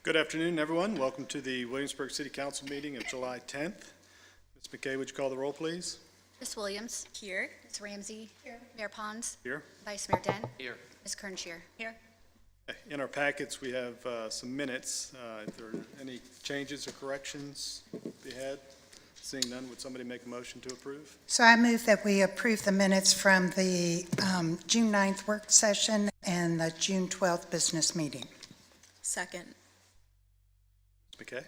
Good afternoon, everyone. Welcome to the Williamsburg City Council meeting of July 10th. Ms. McKay, would you call the roll, please? Ms. Williams. Here. Ms. Ramsey. Here. Mayor Pons. Here. Vice Mayor Dent. Here. Ms. Kernscher. Here. In our packets, we have some minutes. If there are any changes or corrections to be had, seeing none, would somebody make a motion to approve? So I move that we approve the minutes from the June 9th work session and the June 12th business meeting. Second. Ms. McKay?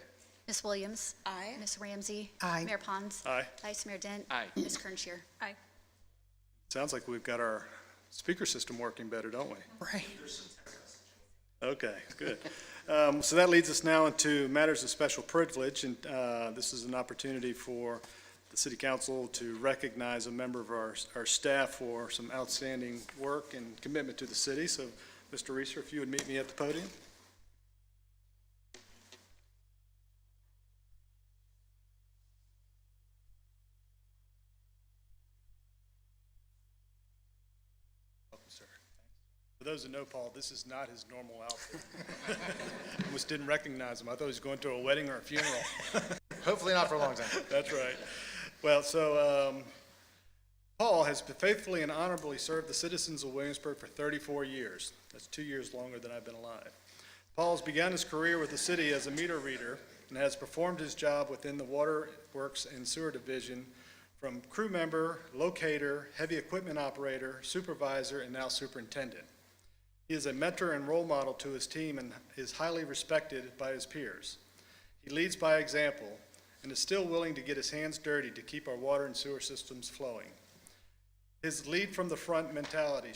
Ms. Williams. Aye. Ms. Ramsey. Aye. Mayor Pons. Aye. Vice Mayor Dent. Aye. Ms. Kernscher. Aye. Sounds like we've got our speaker system working better, don't we? Right. Okay, good. So that leads us now into matters of special privilege, and this is an opportunity for the City Council to recognize a member of our staff for some outstanding work and commitment to the city. So, Mr. Reeser, if you would meet me at the podium. Welcome, sir. For those that know Paul, this is not his normal outfit. Almost didn't recognize him. I thought he was going to a wedding or a funeral. Hopefully not for a long time. That's right. Well, so Paul has faithfully and honorably served the citizens of Williamsburg for 34 years. That's 2 years longer than I've been alive. Paul has begun his career with the city as a meter reader and has performed his job within the Water Works and Sewer Division from crew member, locator, heavy equipment operator, supervisor, and now superintendent. He is a mentor and role model to his team and is highly respected by his peers. He leads by example and is still willing to get his hands dirty to keep our water and sewer systems flowing. His lead from the front mentality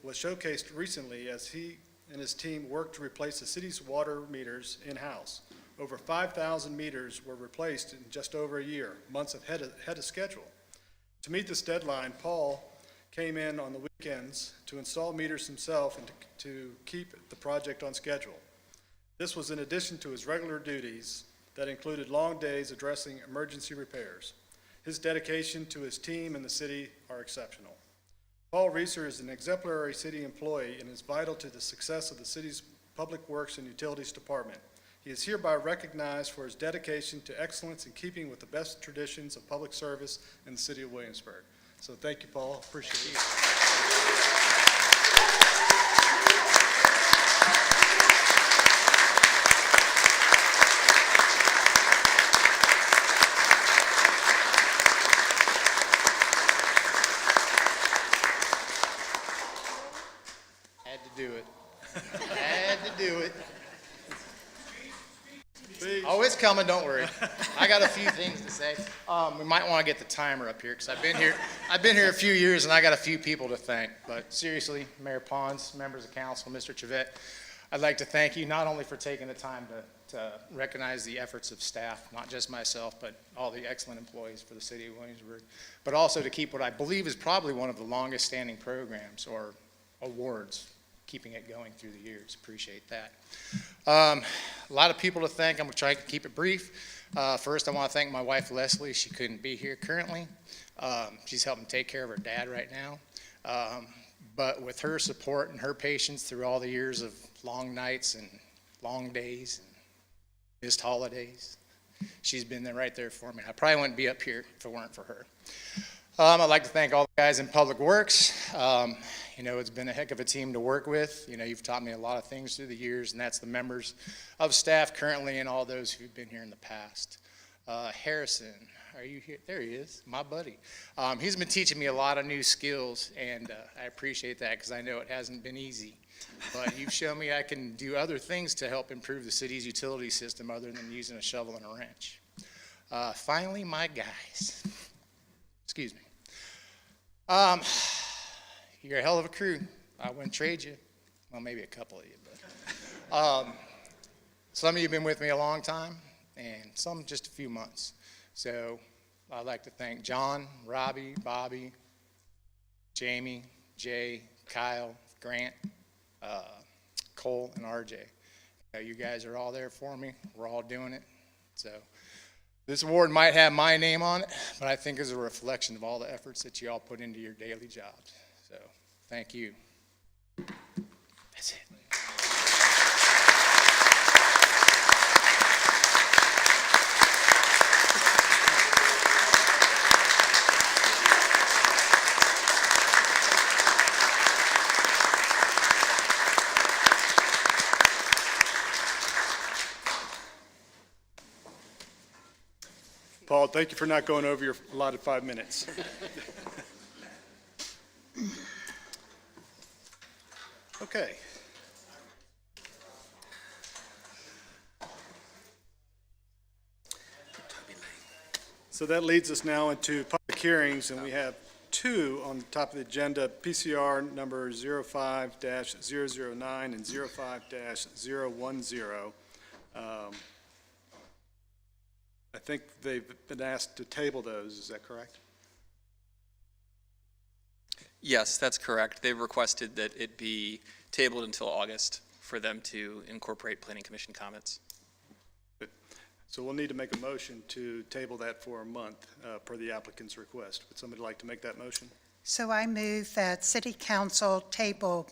was showcased recently as he and his team worked to replace the city's water meters in-house. Over 5,000 meters were replaced in just over a year, months ahead of schedule. To meet this deadline, Paul came in on the weekends to install meters himself and to keep the project on schedule. This was in addition to his regular duties that included long days addressing emergency repairs. His dedication to his team and the city are exceptional. Paul Reeser is an exemplary city employee and is vital to the success of the city's Public Works and Utilities Department. He is hereby recognized for his dedication to excellence in keeping with the best traditions of public service in the city of Williamsburg. So thank you, Paul. Appreciate it. Had to do it. Had to do it. Oh, it's coming, don't worry. I got a few things to say. We might want to get the timer up here because I've been here a few years and I got a few people to thank. But seriously, Mayor Pons, members of council, Mr. Trevette, I'd like to thank you not only for taking the time to recognize the efforts of staff, not just myself, but all the excellent employees for the city of Williamsburg, but also to keep what I believe is probably one of the longest standing programs or awards, keeping it going through the years. Appreciate that. A lot of people to thank. I'm going to try to keep it brief. First, I want to thank my wife, Leslie. She couldn't be here currently. She's helping take care of her dad right now. But with her support and her patience through all the years of long nights and long days and missed holidays, she's been there right there for me. I probably wouldn't be up here if it weren't for her. I'd like to thank all the guys in Public Works. You know, it's been a heck of a team to work with. You know, you've taught me a lot of things through the years, and that's the members of staff currently and all those who've been here in the past. Harrison, are you here? There he is, my buddy. He's been teaching me a lot of new skills, and I appreciate that because I know it hasn't been easy. But you've shown me I can do other things to help improve the city's utility system other than using a shovel and a wrench. Finally, my guys. Excuse me. You're a hell of a crew. I wouldn't trade you. Well, maybe a couple of you, but some of you have been with me a long time, and some just a few months. So I'd like to thank John, Robbie, Bobby, Jamie, Jay, Kyle, Grant, Cole, and RJ. You guys are all there for me. We're all doing it. So this award might have my name on it, but I think it's a reflection of all the efforts that you all put into your daily jobs. So thank you. That's it. thank you for not going over your allotted 5 minutes. Okay. So that leads us now into public hearings, and we have 2 on the top of the agenda, PCR number 05-009 and 05-010. I think they've been asked to table those, is that correct? Yes, that's correct. They've requested that it be tabled until August for them to incorporate planning commission comments. So we'll need to make a motion to table that for a month per the applicant's request. Would somebody like to make that motion? So I move that City Council table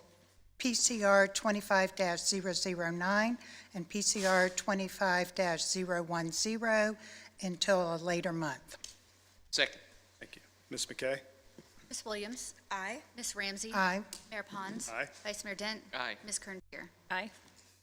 PCR 25-009 and PCR 25-010 until a later month. Second. Thank you. Ms. McKay? Ms. Williams? Aye. Ms. Ramsey? Aye. Mayor Pons? Aye. Vice Mayor Dent? Aye. Ms. Kern-Deer? Aye.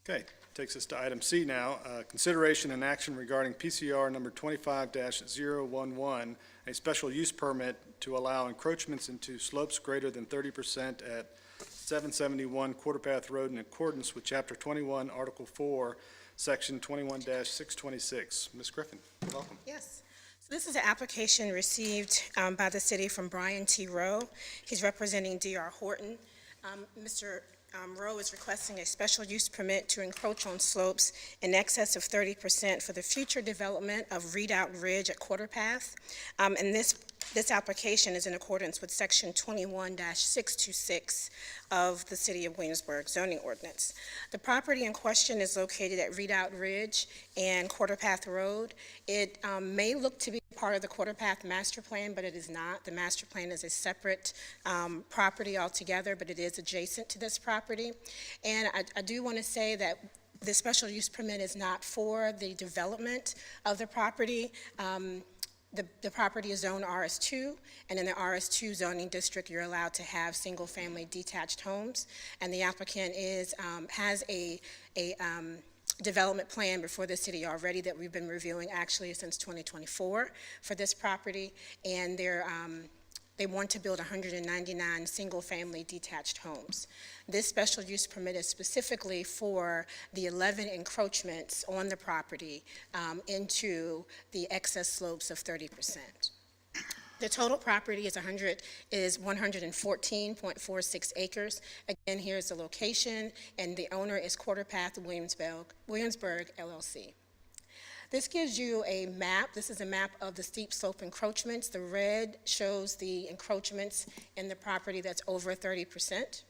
Okay, takes us to item C now, consideration and action regarding PCR number 25-011, a special use permit to allow encroachments into slopes greater than 30% at 771 Quarter Path Road in accordance with Chapter 21, Article 4, Section 21-626. Ms. Griffin, welcome. Yes. So this is an application received by the city from Brian T. Rowe. He's representing D.R. Horton. Mr. Rowe is requesting a special use permit to encroach on slopes in excess of 30% for the future development of Redoubt Ridge at Quarter Path. And this application is in accordance with Section 21-626 of the City of Williamsburg zoning ordinance. The property in question is located at Redoubt Ridge and Quarter Path Road. It may look to be part of the Quarter Path master plan, but it is not. The master plan is a separate property altogether, but it is adjacent to this property. And I do want to say that the special use permit is not for the development of the property. The property is zoned RS2, and in the RS2 zoning district, you're allowed to have single-family detached homes. And the applicant has a development plan before the city already that we've been reviewing actually since 2024 for this property, and they want to build 199 single-family detached homes. This special use permit is specifically for the 11 encroachments on the property into the excess slopes of 30%. The total property is 114.46 acres. Again, here's the location, and the owner is Quarter Path Williamsburg LLC. This gives you a map. This is a map of the steep slope encroachments. The red shows the encroachments in the property that's over 30%.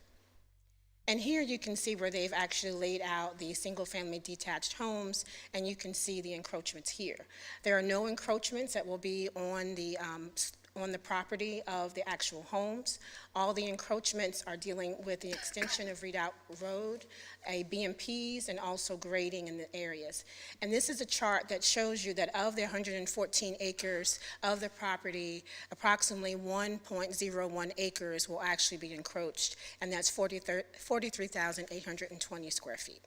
And here you can see where they've actually laid out the single-family detached homes, and you can see the encroachments here. There are no encroachments that will be on the property of the actual homes. All the encroachments are dealing with the extension of Redoubt Road, BMPs, and also grading in the areas. And this is a chart that shows you that of the 114 acres of the property, approximately 1.01 acres will actually be encroached, and that's 43,820 square feet.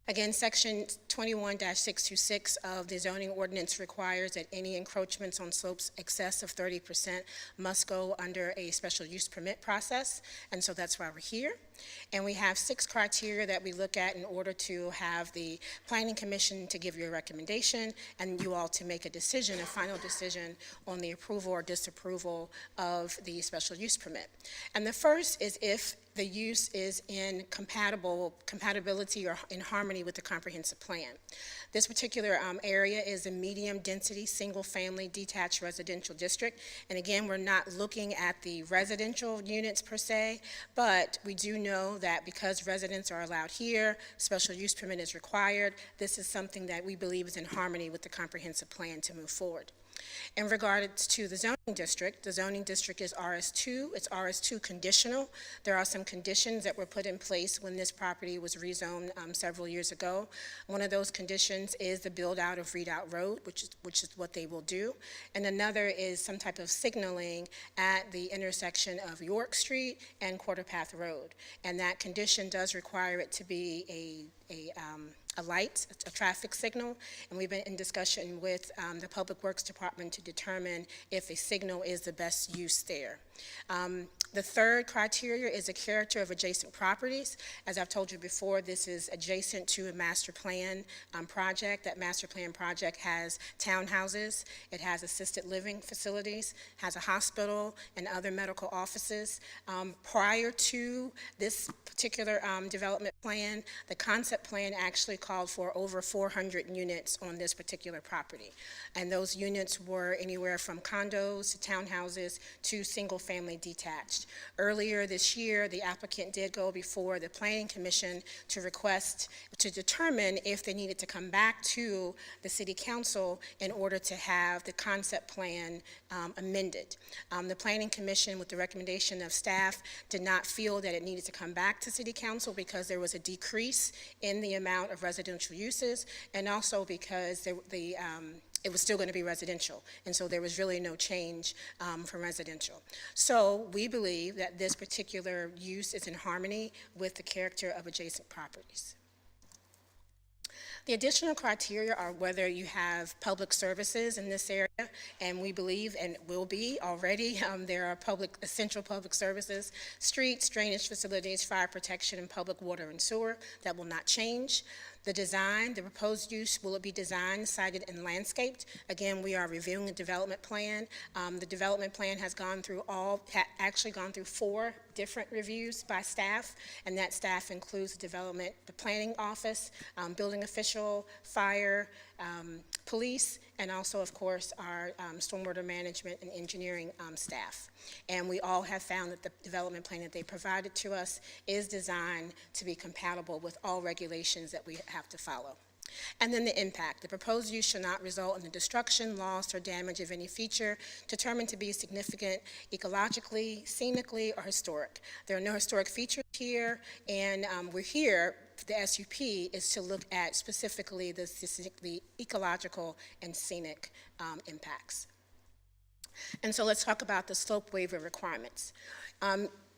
Again, Section 21-626 of the zoning ordinance requires that any encroachments on slopes excess of 30% must go under a special use permit process, and so that's why we're here. And we have 6 criteria that we look at in order to have the Planning Commission to give you a recommendation and you all to make a decision, a final decision on the approval or disapproval of the special use permit. And the first is if the use is in compatibility or in harmony with the comprehensive plan. This particular area is a medium-density, single-family detached residential district. And again, we're not looking at the residential units per se, but we do know that because residents are allowed here, special use permit is required. This is something that we believe is in harmony with the comprehensive plan to move forward. In regards to the zoning district is RS2. It's RS2 conditional. There are some conditions that were put in place when this property was rezoned several years ago. One of those conditions is the build out of Redoubt Road, which is what they will do. And another is some type of signaling at the intersection of York Street and Quarter Path Road. And that condition does require it to be a a light, a traffic signal, and we've been in discussion with the Public Works Department to determine if a signal is the best use there. The third criteria is the character of adjacent properties. As I've told you before, this is adjacent to a master plan project. That master plan project has townhouses, it has assisted living facilities, has a hospital and other medical offices. Prior to this particular development plan, the concept plan actually called for over 400 units on this particular property. And those units were anywhere from condos to townhouses to single-family detached. Earlier this year, the applicant did go before the Planning Commission to request, to determine if they needed to come back to the City Council in order to have the concept plan amended. The Planning Commission, with the recommendation of staff, did not feel that it needed to come back to City Council because there was a decrease in the amount of residential uses, and also because it was still going to be residential, and so there was really no change from residential. So we believe that this particular use is in harmony with the character of adjacent properties. The additional criteria are whether you have public services in this area, and we believe, and will be already, there are essential public services, streets, drainage facilities, fire protection, and public water and sewer. That will not change. The design, the proposed use, will it be designed, sited, and landscaped? Again, we are reviewing the development plan. The development plan has actually gone through 4 different reviews by staff, and that staff includes the planning office, building official, fire, police, and also, of course, our stormwater management and engineering staff. And we all have found that the development plan that they provided to us is designed to be compatible with all regulations that we have to follow. And then the impact. The proposed use shall not result in the destruction, loss, or damage of any feature determined to be significant ecologically, scenically, or historic. There are no historic features here, and we're here, the SUP is to look at specifically the ecological and scenic impacts. And so let's talk about the slope waiver requirements.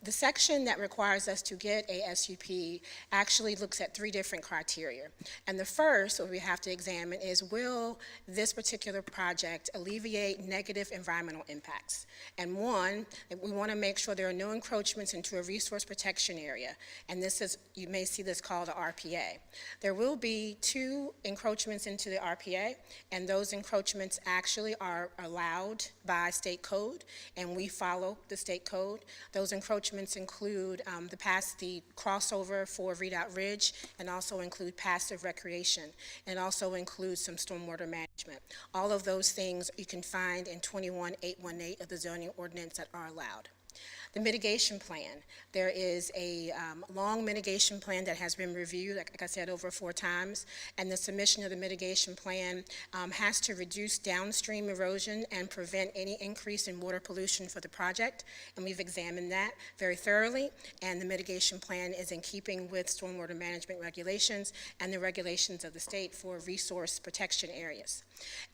The section that requires us to get a SUP actually looks at 3 different criteria. And the first, what we have to examine is, will this particular project alleviate negative environmental impacts? And one, we want to make sure there are no encroachments into a resource protection area. And this is, you may see this called a RPA. There will be 2 encroachments into the RPA, and those encroachments actually are allowed by state code, and we follow the state code. Those encroachments include the crossover for Redoubt Ridge, and also include passive recreation, and also include some stormwater management. All of those things you can find in 21.818 of the zoning ordinance that are allowed. The mitigation plan. There is a long mitigation plan that has been reviewed, like I said, over 4 times, and the submission of the mitigation plan has to reduce downstream erosion and prevent any increase in water pollution for the project, and we've examined that very thoroughly, and the mitigation plan is in keeping with stormwater management regulations and the regulations of the state for resource protection areas.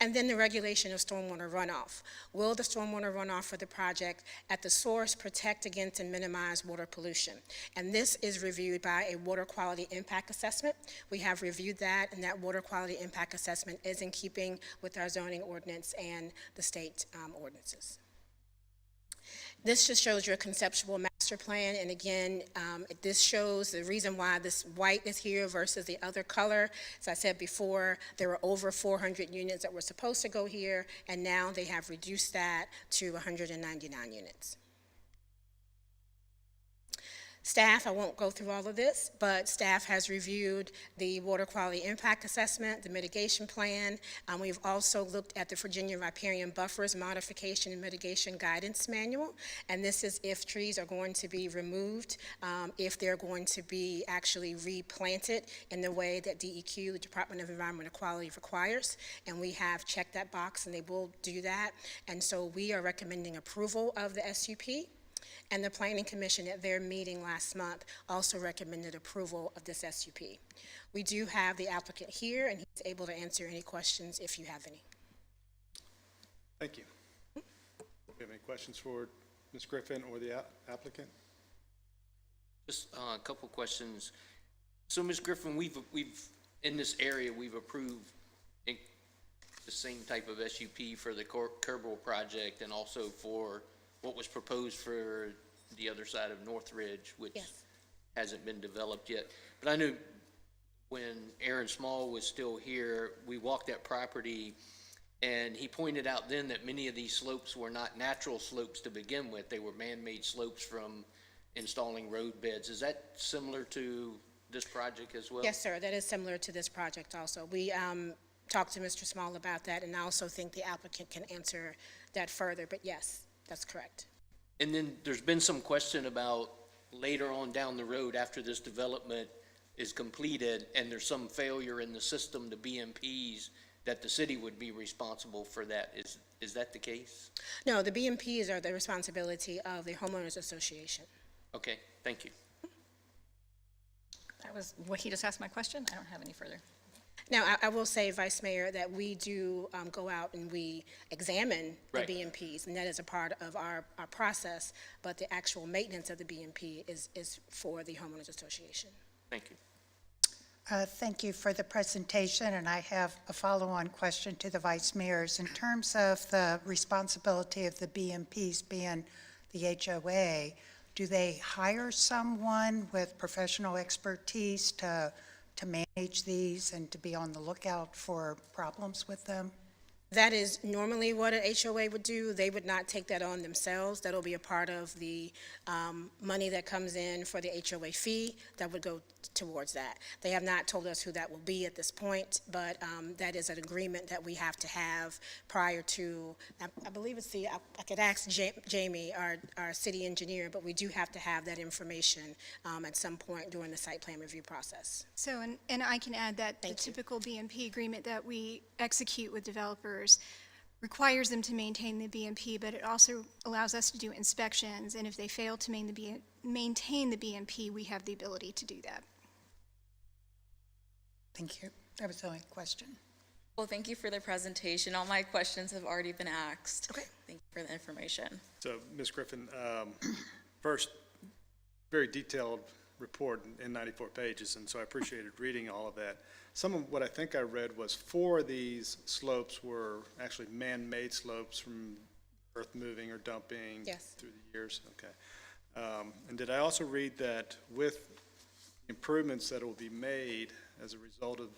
And then the regulation of stormwater runoff. Will the stormwater runoff for the project at the source protect against and minimize water pollution? And this is reviewed by a water quality impact assessment. We have reviewed that, and that water quality impact assessment is in keeping with our zoning ordinance and the state ordinances. This just shows you a conceptual master plan, and again, this shows the reason why this white is here versus the other color. As I said before, there were over 400 units that were supposed to go here, and now they have reduced that to 199 units. Staff, I won't go through all of this, but staff has reviewed the water quality impact assessment, the mitigation plan. We've also looked at the Virginia riparian buffers modification and mitigation guidance manual, and this is if trees are going to be removed, if they're going to be actually replanted in the way that DEQ, the Department of Environmental Quality, requires, and we have checked that box and they will do that, and so we are recommending approval of the SUP. And the Planning Commission at their meeting last month also recommended approval of this SUP. We do have the applicant here, and he's able to answer any questions if you have any. Thank you. Do you have any questions for Ms. Griffin or the applicant? Just a couple questions. So, Ms. Griffin, we've in this area, we've approved the same type of SUP for the Kerbal project and also for what was proposed for the other side of Northridge, which Yes. hasn't been developed yet. But I knew when Aaron Small was still here, we walked that property, and he pointed out then that many of these slopes were not natural slopes to begin with. They were man-made slopes from installing road beds. Is that similar to this project as well? Yes, sir, that is similar to this project also. We talked to Mr. Small about that, and I also think the applicant can answer that further, but yes, that's correct. And then there's been some question about later on down the road, after this development is completed, and there's some failure in the system, the BMPs, that the city would be responsible for that. Is that the case? No, the BMPs are the responsibility of the homeowners association. Okay, thank you. That was, what, he just asked my question? I don't have any further. Now, I will say, Vice Mayor, that we do go out and we examine the Right. BMPs, and that is a part of our process, but the actual maintenance of the BMP is for the homeowners association. Thank you. Thank you for the presentation, and I have a follow-on question to the Vice Mayors. In terms of the responsibility of the BMPs being the HOA, do they hire someone with professional expertise to manage these and to be on the lookout for problems with them? That is normally what an HOA would do. They would not take that on themselves. That'll be a part of the money that comes in for the HOA fee that would go towards that. They have not told us who that will be at this point, but that is an agreement that we have to have prior to, I believe it's I could ask Jamie, our city engineer, but we do have to have that information at some point during the site plan review process. So, and I can add that the Thank you. typical BMP agreement that we execute with developers requires them to maintain the BMP, but it also allows us to do inspections, and if they fail to maintain the BMP, we have the ability to do that. Thank you. That was the only question. Well, thank you for the presentation. All my questions have already been asked. Okay. Thank you for the information. So, Ms. Griffin, first, very detailed report in 94 pages, and so I appreciated reading all of that. Some of what I think I read was 4 of these slopes were actually man-made slopes from earth moving or dumping Yes. through the years. Okay. And did I also read that with improvements that will be made as a result of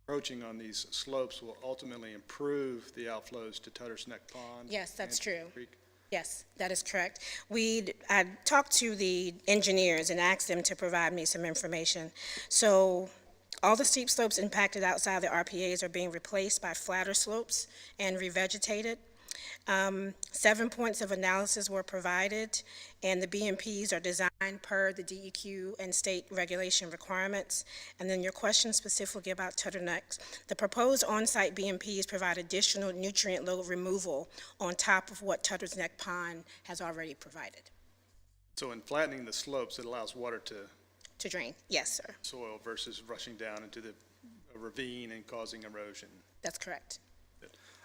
encroaching on these slopes will ultimately improve the outflows to Tutter's Neck Pond? Yes, that's and true. Creek? Yes, that is correct. I talked to the engineers and asked them to provide me some information. So all the steep slopes impacted outside the RPAs are being replaced by flatter slopes and revegetated. 7 points of analysis were provided, and the BMPs are designed per the DEQ and state regulation requirements. And then your question specifically about Turtlenecks. The proposed on-site BMPs provide additional nutrient load removal on top of what Tutter's Neck Pond has already provided So in flattening the slopes, it allows water to drain. Yes, sir, soil versus rushing down into the ravine and causing erosion. that's correct.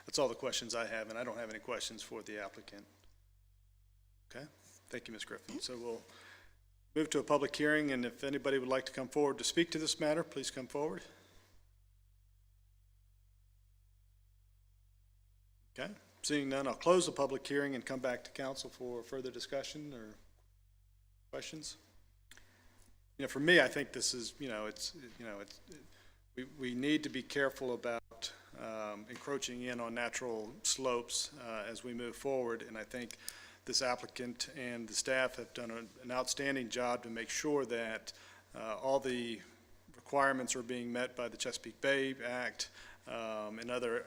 That's all the questions I have, and I don't have any questions for the applicant. Okay, thank you, Ms. Griffin. So we'll move to a public hearing, and if anybody would like to come forward to speak to this matter, please come forward. Okay, seeing none, I'll close the public hearing and come back to council for further discussion or questions. For me, I think this is, we need to be careful about encroaching in on natural slopes as we move forward, and I think this applicant and the staff have done an outstanding job to make sure that all the requirements are being met by the Chesapeake Bay Act and other,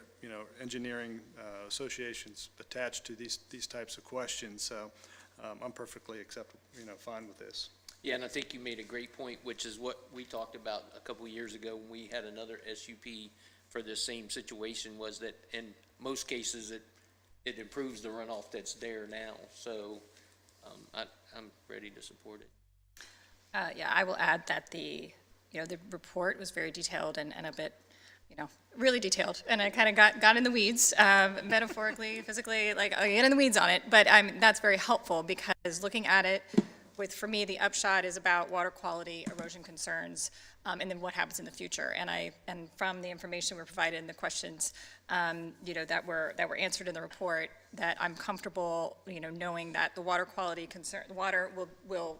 engineering associations attached to these types of questions. So I'm perfectly acceptable, fine with this. Yeah, and I think you made a great point, which is what we talked about a couple of years ago when we had another SUP for this same situation, was that in most cases it improves the runoff that's there now. So I'm ready to support it. Yeah, I will add that the report was very detailed and a bit, really detailed. And I kind of got in the weeds, metaphorically, physically, like I get in the weeds on it. But that's very helpful because looking at it for me, the upshot is about water quality, erosion concerns, and then what happens in the future. And from the information we're provided and the questions, that were answered in the report, that I'm comfortable, knowing that the water quality water quality will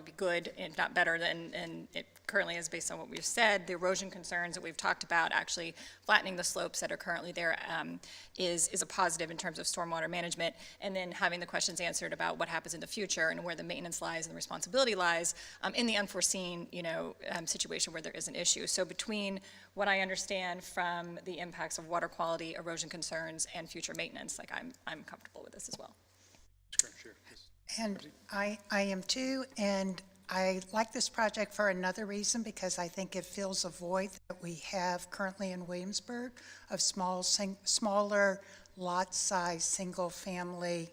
be good, if not better than it currently is based on what we've said. The erosion concerns that we've talked about, actually flattening the slopes that are currently there, is a positive in terms of stormwater management. And then having the questions answered about what happens in the future and where the maintenance lies and the responsibility lies in the unforeseen, situation where there is an issue. So between what I understand from the impacts of water quality, erosion concerns, and future maintenance, I'm comfortable with this as well. And I am too, and I like this project for another reason, because I think it fills a void that we have currently in Williamsburg of smaller lot size, single-family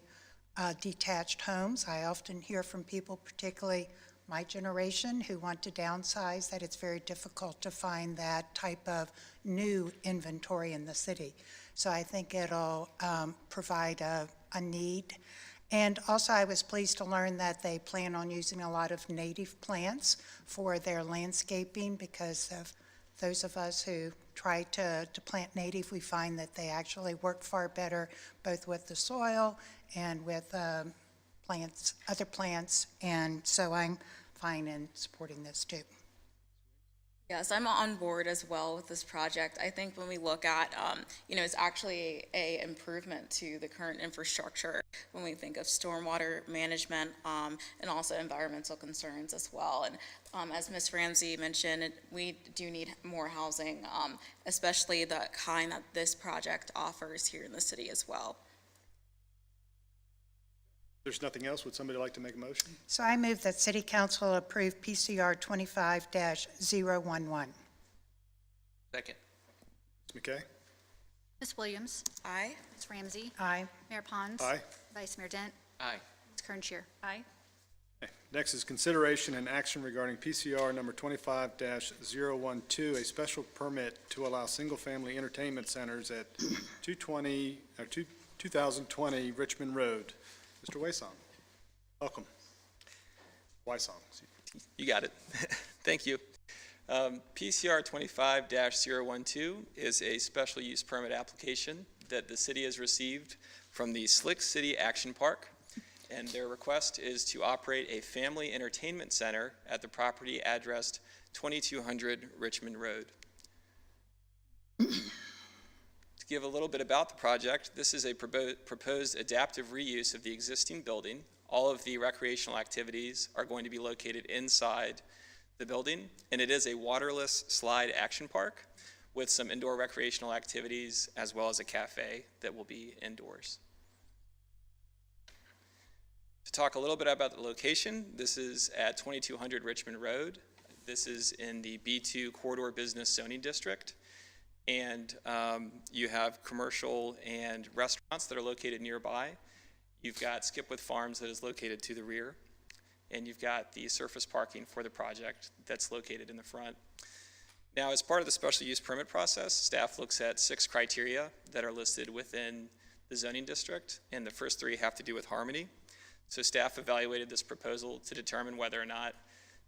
detached homes. I often hear from people, particularly my generation, who want to downsize, that it's very difficult to find that type of new inventory in the city. So I think it'll provide a need. And also, I was pleased to learn that they plan on using a lot of native plants for their landscaping, because of those of us who try to plant native, we find that they actually work far better, both with the soil and with other plants, and so I'm fine in supporting this too. Yes, I'm on board as well with this project. I think when we look at, it's actually a improvement to the current infrastructure when we think of stormwater management and also environmental concerns as well. And as Ms. Ramsey mentioned, we do need more housing, especially the kind that this project offers here in the city as well. There's nothing else. Would somebody like to make a motion? So I move that City Council approve PCR 25-011. Second. Ms. McKay? Ms. Williams? Aye. Ms. Ramsey? Aye. Mayor Pons? Aye. Vice Mayor Dent? Aye. Ms. Kernscher? Aye. Okay. Next is consideration and action regarding PCR number 25-012, a special permit to allow single-family entertainment centers at 2020 Richmond Road. Mr. Waisong, welcome. Wysong. You got it. Thank you. PCR 25-012 is a special use permit application that the city has received from the Slick City Action Park, and their request is to operate a family entertainment center at the property addressed 2200 Richmond Road. To give a little bit about the project, this is a proposed adaptive reuse of the existing building. All of the recreational activities are going to be located inside the building, and it is a waterless slide action park with some indoor recreational activities as well as a cafe that will be indoors. To talk a little bit about the location, this is at 2200 Richmond Road. This is in the B2 Corridor Business Zoning District. And you have commercial and restaurants that are located nearby. You've got Skipwith Farms that is located to the rear. And you've got the surface parking for the project that's located in the front. Now, as part of the special use permit process, staff looks at 6 criteria that are listed within the zoning district, and the first 3 have to do with harmony. So staff evaluated this proposal to determine whether or not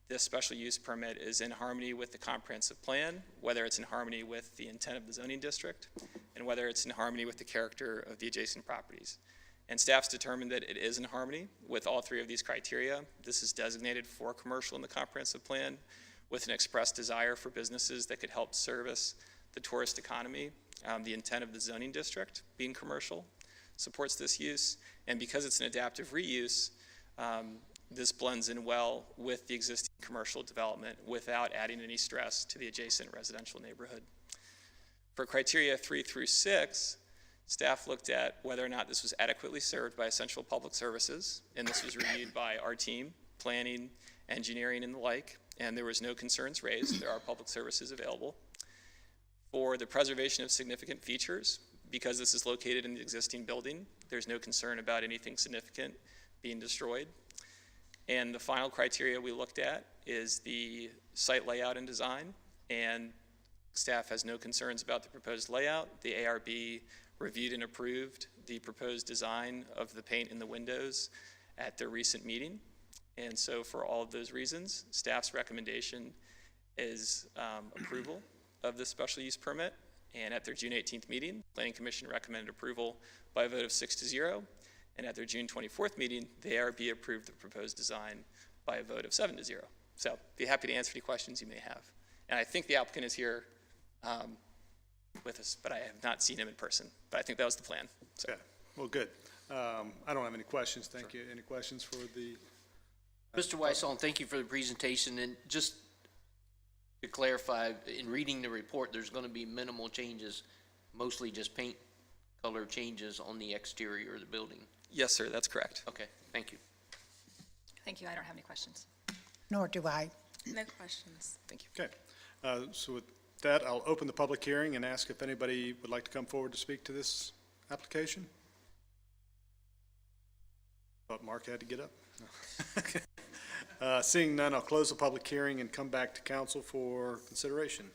this special use permit is in harmony with the comprehensive plan, whether it's in harmony with the intent of the zoning district, and whether it's in harmony with the character of the adjacent properties. And staff's determined that it is in harmony with all 3 of these criteria. This is designated for commercial in the comprehensive plan with an express desire for businesses that could help service the tourist economy. The intent of the zoning district, being commercial, supports this use. And because it's an adaptive reuse, this blends in well with the existing commercial development without adding any stress to the adjacent residential neighborhood. For criteria 3 through 6, staff looked at whether or not this was adequately served by essential public services, and this was reviewed by our team, planning, engineering, and the like, and there was no concerns raised. There are public services available. For the preservation of significant features, because this is located in the existing building, there's no concern about anything significant being destroyed. And the final criteria we looked at is the site layout and design, and staff has no concerns about the proposed layout. The ARB reviewed and approved the proposed design of the paint in the windows at their recent meeting, And so for all of those reasons, staff's recommendation is approval of the special use permit. And at their June 18th meeting, the Planning Commission recommended approval by a vote of 6-0. And at their June 24th meeting, the ARB approved the proposed design by a vote of 7-0. So be happy to answer any questions you may have. And I think the applicant is here with us, but I have not seen him in person. But I think that was the plan. So. Okay, well, good. I don't have any questions. Thank you. Any questions for the? Mr. Weissong, thank you for the presentation, and just to clarify, in reading the report, there's going to be minimal changes, mostly just paint color changes on the exterior of the building. Yes, sir, that's correct. Okay, thank you. Thank you. I don't have any questions. Nor do I. No questions. Thank you. Okay, so with that, I'll open the public hearing and ask if anybody would like to come forward to speak to this application. Thought Mark had to get up. Seeing none, I'll close the public hearing and come back to council for consideration.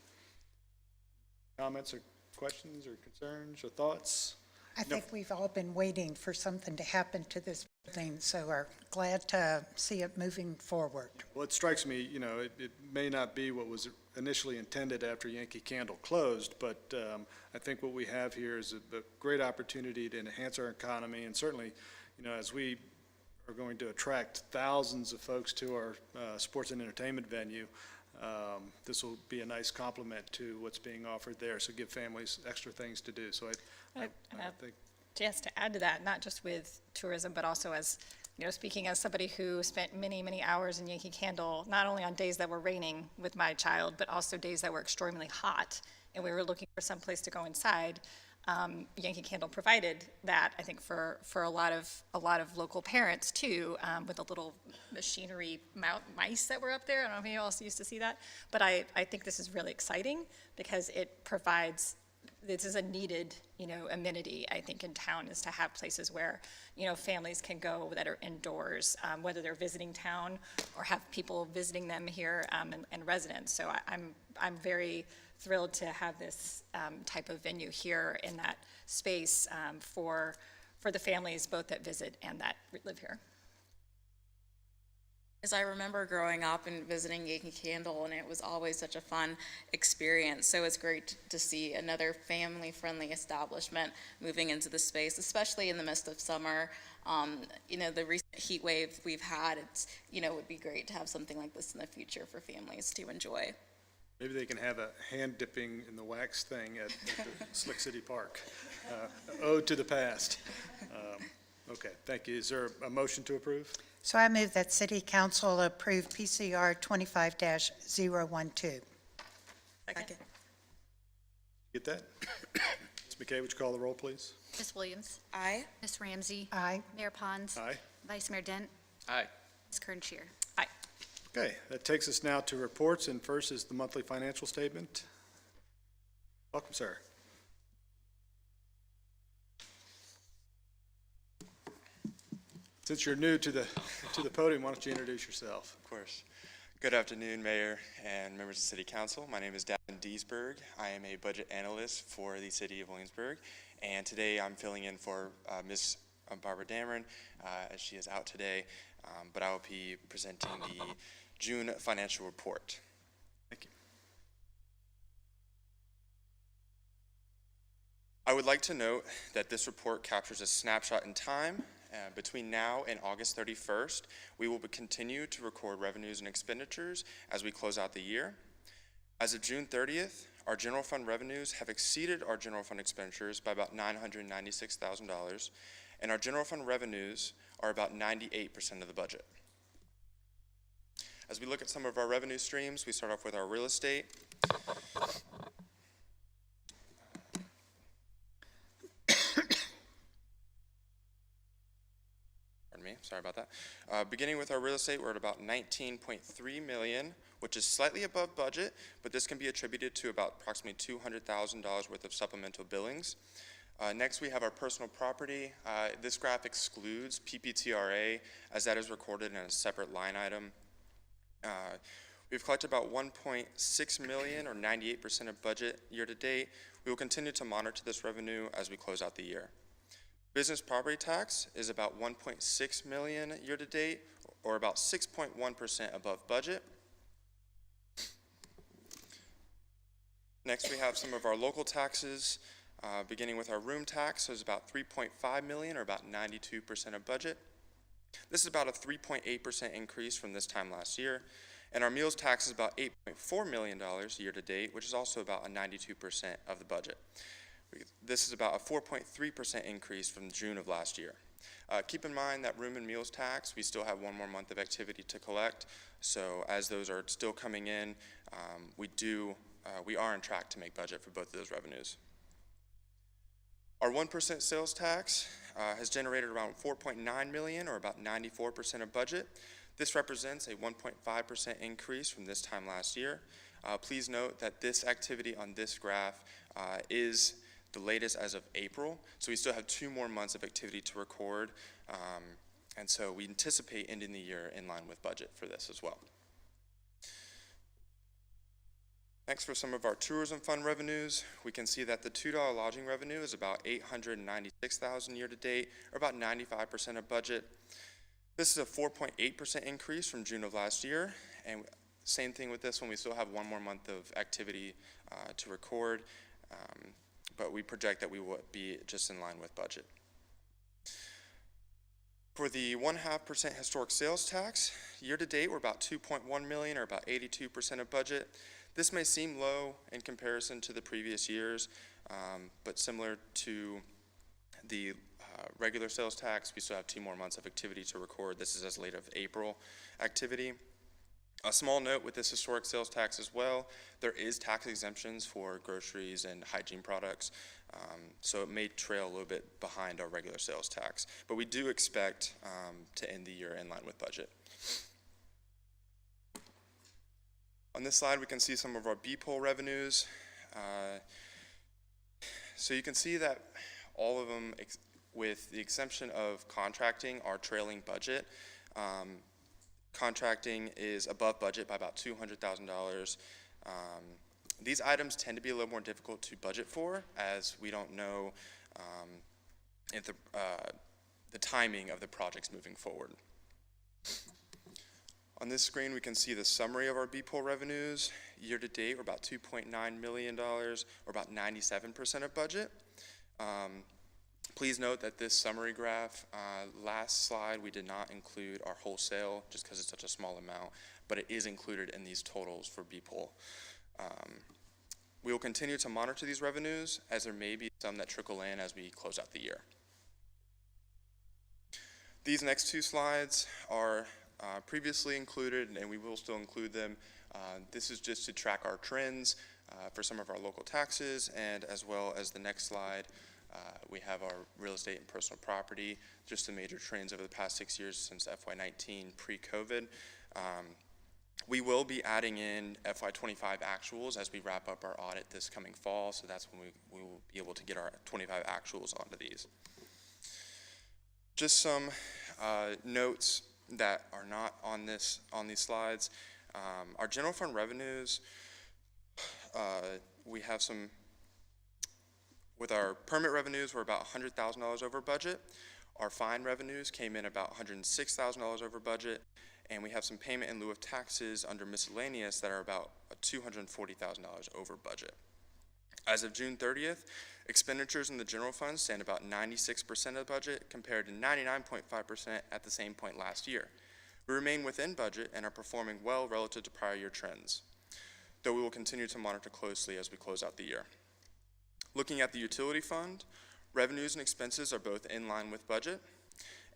Comments or questions or concerns or thoughts? I think we've all been waiting for something to happen to this building, so we're glad to see it moving forward. Well, it strikes me, you know, it may not be what was initially intended after Yankee Candle closed, but I think what we have here is a great opportunity to enhance our economy, and certainly, you know, as we are going to attract thousands of folks to our sports and entertainment venue, this will be a nice complement to what's being offered there, so give families extra things to do. So I think. Just to add to that, not just with tourism, but also as, you know, speaking as somebody who spent many, many hours in Yankee Candle, not only on days that were raining with my child, but also days that were extremely hot, and we were looking for some place to go inside. Yankee Candle provided that, I think, for a lot of local parents too, with the little machinery mice that were up there. I don't know if you all used to see that, but I think this is really exciting because it provides. This is a needed, you know, amenity, I think, in town, is to have places where, you know, families can go that are indoors, whether they're visiting town or have people visiting them here and residents. So I'm very thrilled to have this type of venue here in that space for the families both that visit and that live here. As I remember growing up and visiting Yankee Candle, and it was always such a fun experience. So it's great to see another family-friendly establishment moving into the space, especially in the midst of summer. You know, the recent heat wave we've had, it's, you know, it would be great to have something like this in the future for families to enjoy. Maybe they can have a hand dipping in the wax thing at the Slick City Park. Ode to the past. Okay, thank you. Is there a motion to approve? So I move that City Council approve PCR 25-012. Second. Get that? Ms. McKay, would you call the roll, please? Ms. Williams? Aye. Ms. Ramsey? Aye. Mayor Pons? Aye. Vice Mayor Dent? Aye. Ms. Kernscher? Aye. Okay, that takes us now to reports, and first is the monthly financial statement. Welcome, sir. Since you're new to the podium, why don't you introduce yourself? Of course. Good afternoon, Mayor and members of City Council. My name is Davin Deesberg. I am a budget analyst for the City of Williamsburg, and today I'm filling in for Ms. Barbara Dameron, as she is out today, but I will be presenting the June financial report. Thank you. I would like to note that this report captures a snapshot in time. Between now and August 31st, we will continue to record revenues and expenditures as we close out the year. As of June 30th, our general fund revenues have exceeded our general fund expenditures by about $996,000, and our general fund revenues are about 98% of the budget. As we look at some of our revenue streams, we start off with our real estate. Sorry about that. Beginning with our real estate, we're at about $19.3 million, which is slightly above budget, but this can be attributed to about approximately $200,000 worth of supplemental billings. Next, we have our personal property. This graph excludes PPTRA, as that is recorded in a separate line item. We've collected about $1.6 million, or 98% of budget year to date. We will continue to monitor this revenue as we close out the year. Business property tax is about $1.6 million year to date, or about 6.1% above budget. Next, we have some of our local taxes, beginning with our room tax. So it's about $3.5 million, or about 92% of budget. This is about a 3.8% increase from this time last year. And our meals tax is about $8.4 million year to date, which is also about a 92% of the budget. This is about a 4.3% increase from June of last year. Keep in mind that room and meals tax, we still have one more month of activity to collect. So as those are still coming in, we are on track to make budget for both of those revenues. Our 1% sales tax has generated around $4.9 million, or about 94% of budget. This represents a 1.5% increase from this time last year. Please note that this activity on this graph is the latest as of April, so we still have 2 more months of activity to record, and so we anticipate ending the year in line with budget for this as well. Next, for some of our tourism fund revenues, we can see that the $2 lodging revenue is about $896,000 year to date, or about 95% of budget. This is a 4.8% increase from June of last year, and same thing with this one, we still have 1 more month of activity to record, but we project that we will be just in line with budget. For the 0.5% historic sales tax, year to date we're about $2.1 million, or about 82% of budget. This may seem low in comparison to the previous years, but similar to the regular sales tax, we still have 2 more months of activity to record. This is as late of April activity. A small note with this historic sales tax as well, there is tax exemptions for groceries and hygiene products, so it may trail a little bit behind our regular sales tax, but we do expect to end the year in line with budget. On this slide, we can see some of our BPOL revenues. So you can see that all of them, with the exception of contracting, are trailing budget. Contracting is above budget by about $200,000. These items tend to be a little more difficult to budget for, as we don't know if the timing of the projects moving forward. On this screen, we can see the summary of our BPOL revenues. Year to date, we're about $2.9 million, or about 97% of budget. Please note that this summary graph, last slide, we did not include our wholesale, just because it's such a small amount, but it is included in these totals for BPOL. We will continue to monitor these revenues, as there may be some that trickle in as we close out the year. These next 2 slides are previously included, and we will still include them. This is just to track our trends for some of our local taxes, and as well as the next slide, we have our real estate and personal property, just the major trends over the past 6 years since FY19 pre-COVID. We will be adding in FY25 actuals as we wrap up our audit this coming fall, so that's when we will be able to get our 25 actuals onto these. Just some notes that are not on these slides. Our general fund revenues, we have some, with our permit revenues, we're about $100,000 over budget. Our fine revenues came in about $106,000 over budget, and we have some payment in lieu of taxes under miscellaneous that are about $240,000 over budget. As of June 30th, expenditures in the general fund stand about 96% of the budget, compared to 99.5% at the same point last year. We remain within budget and are performing well relative to prior year trends, though we will continue to monitor closely as we close out the year. Looking at the utility fund, revenues and expenses are both in line with budget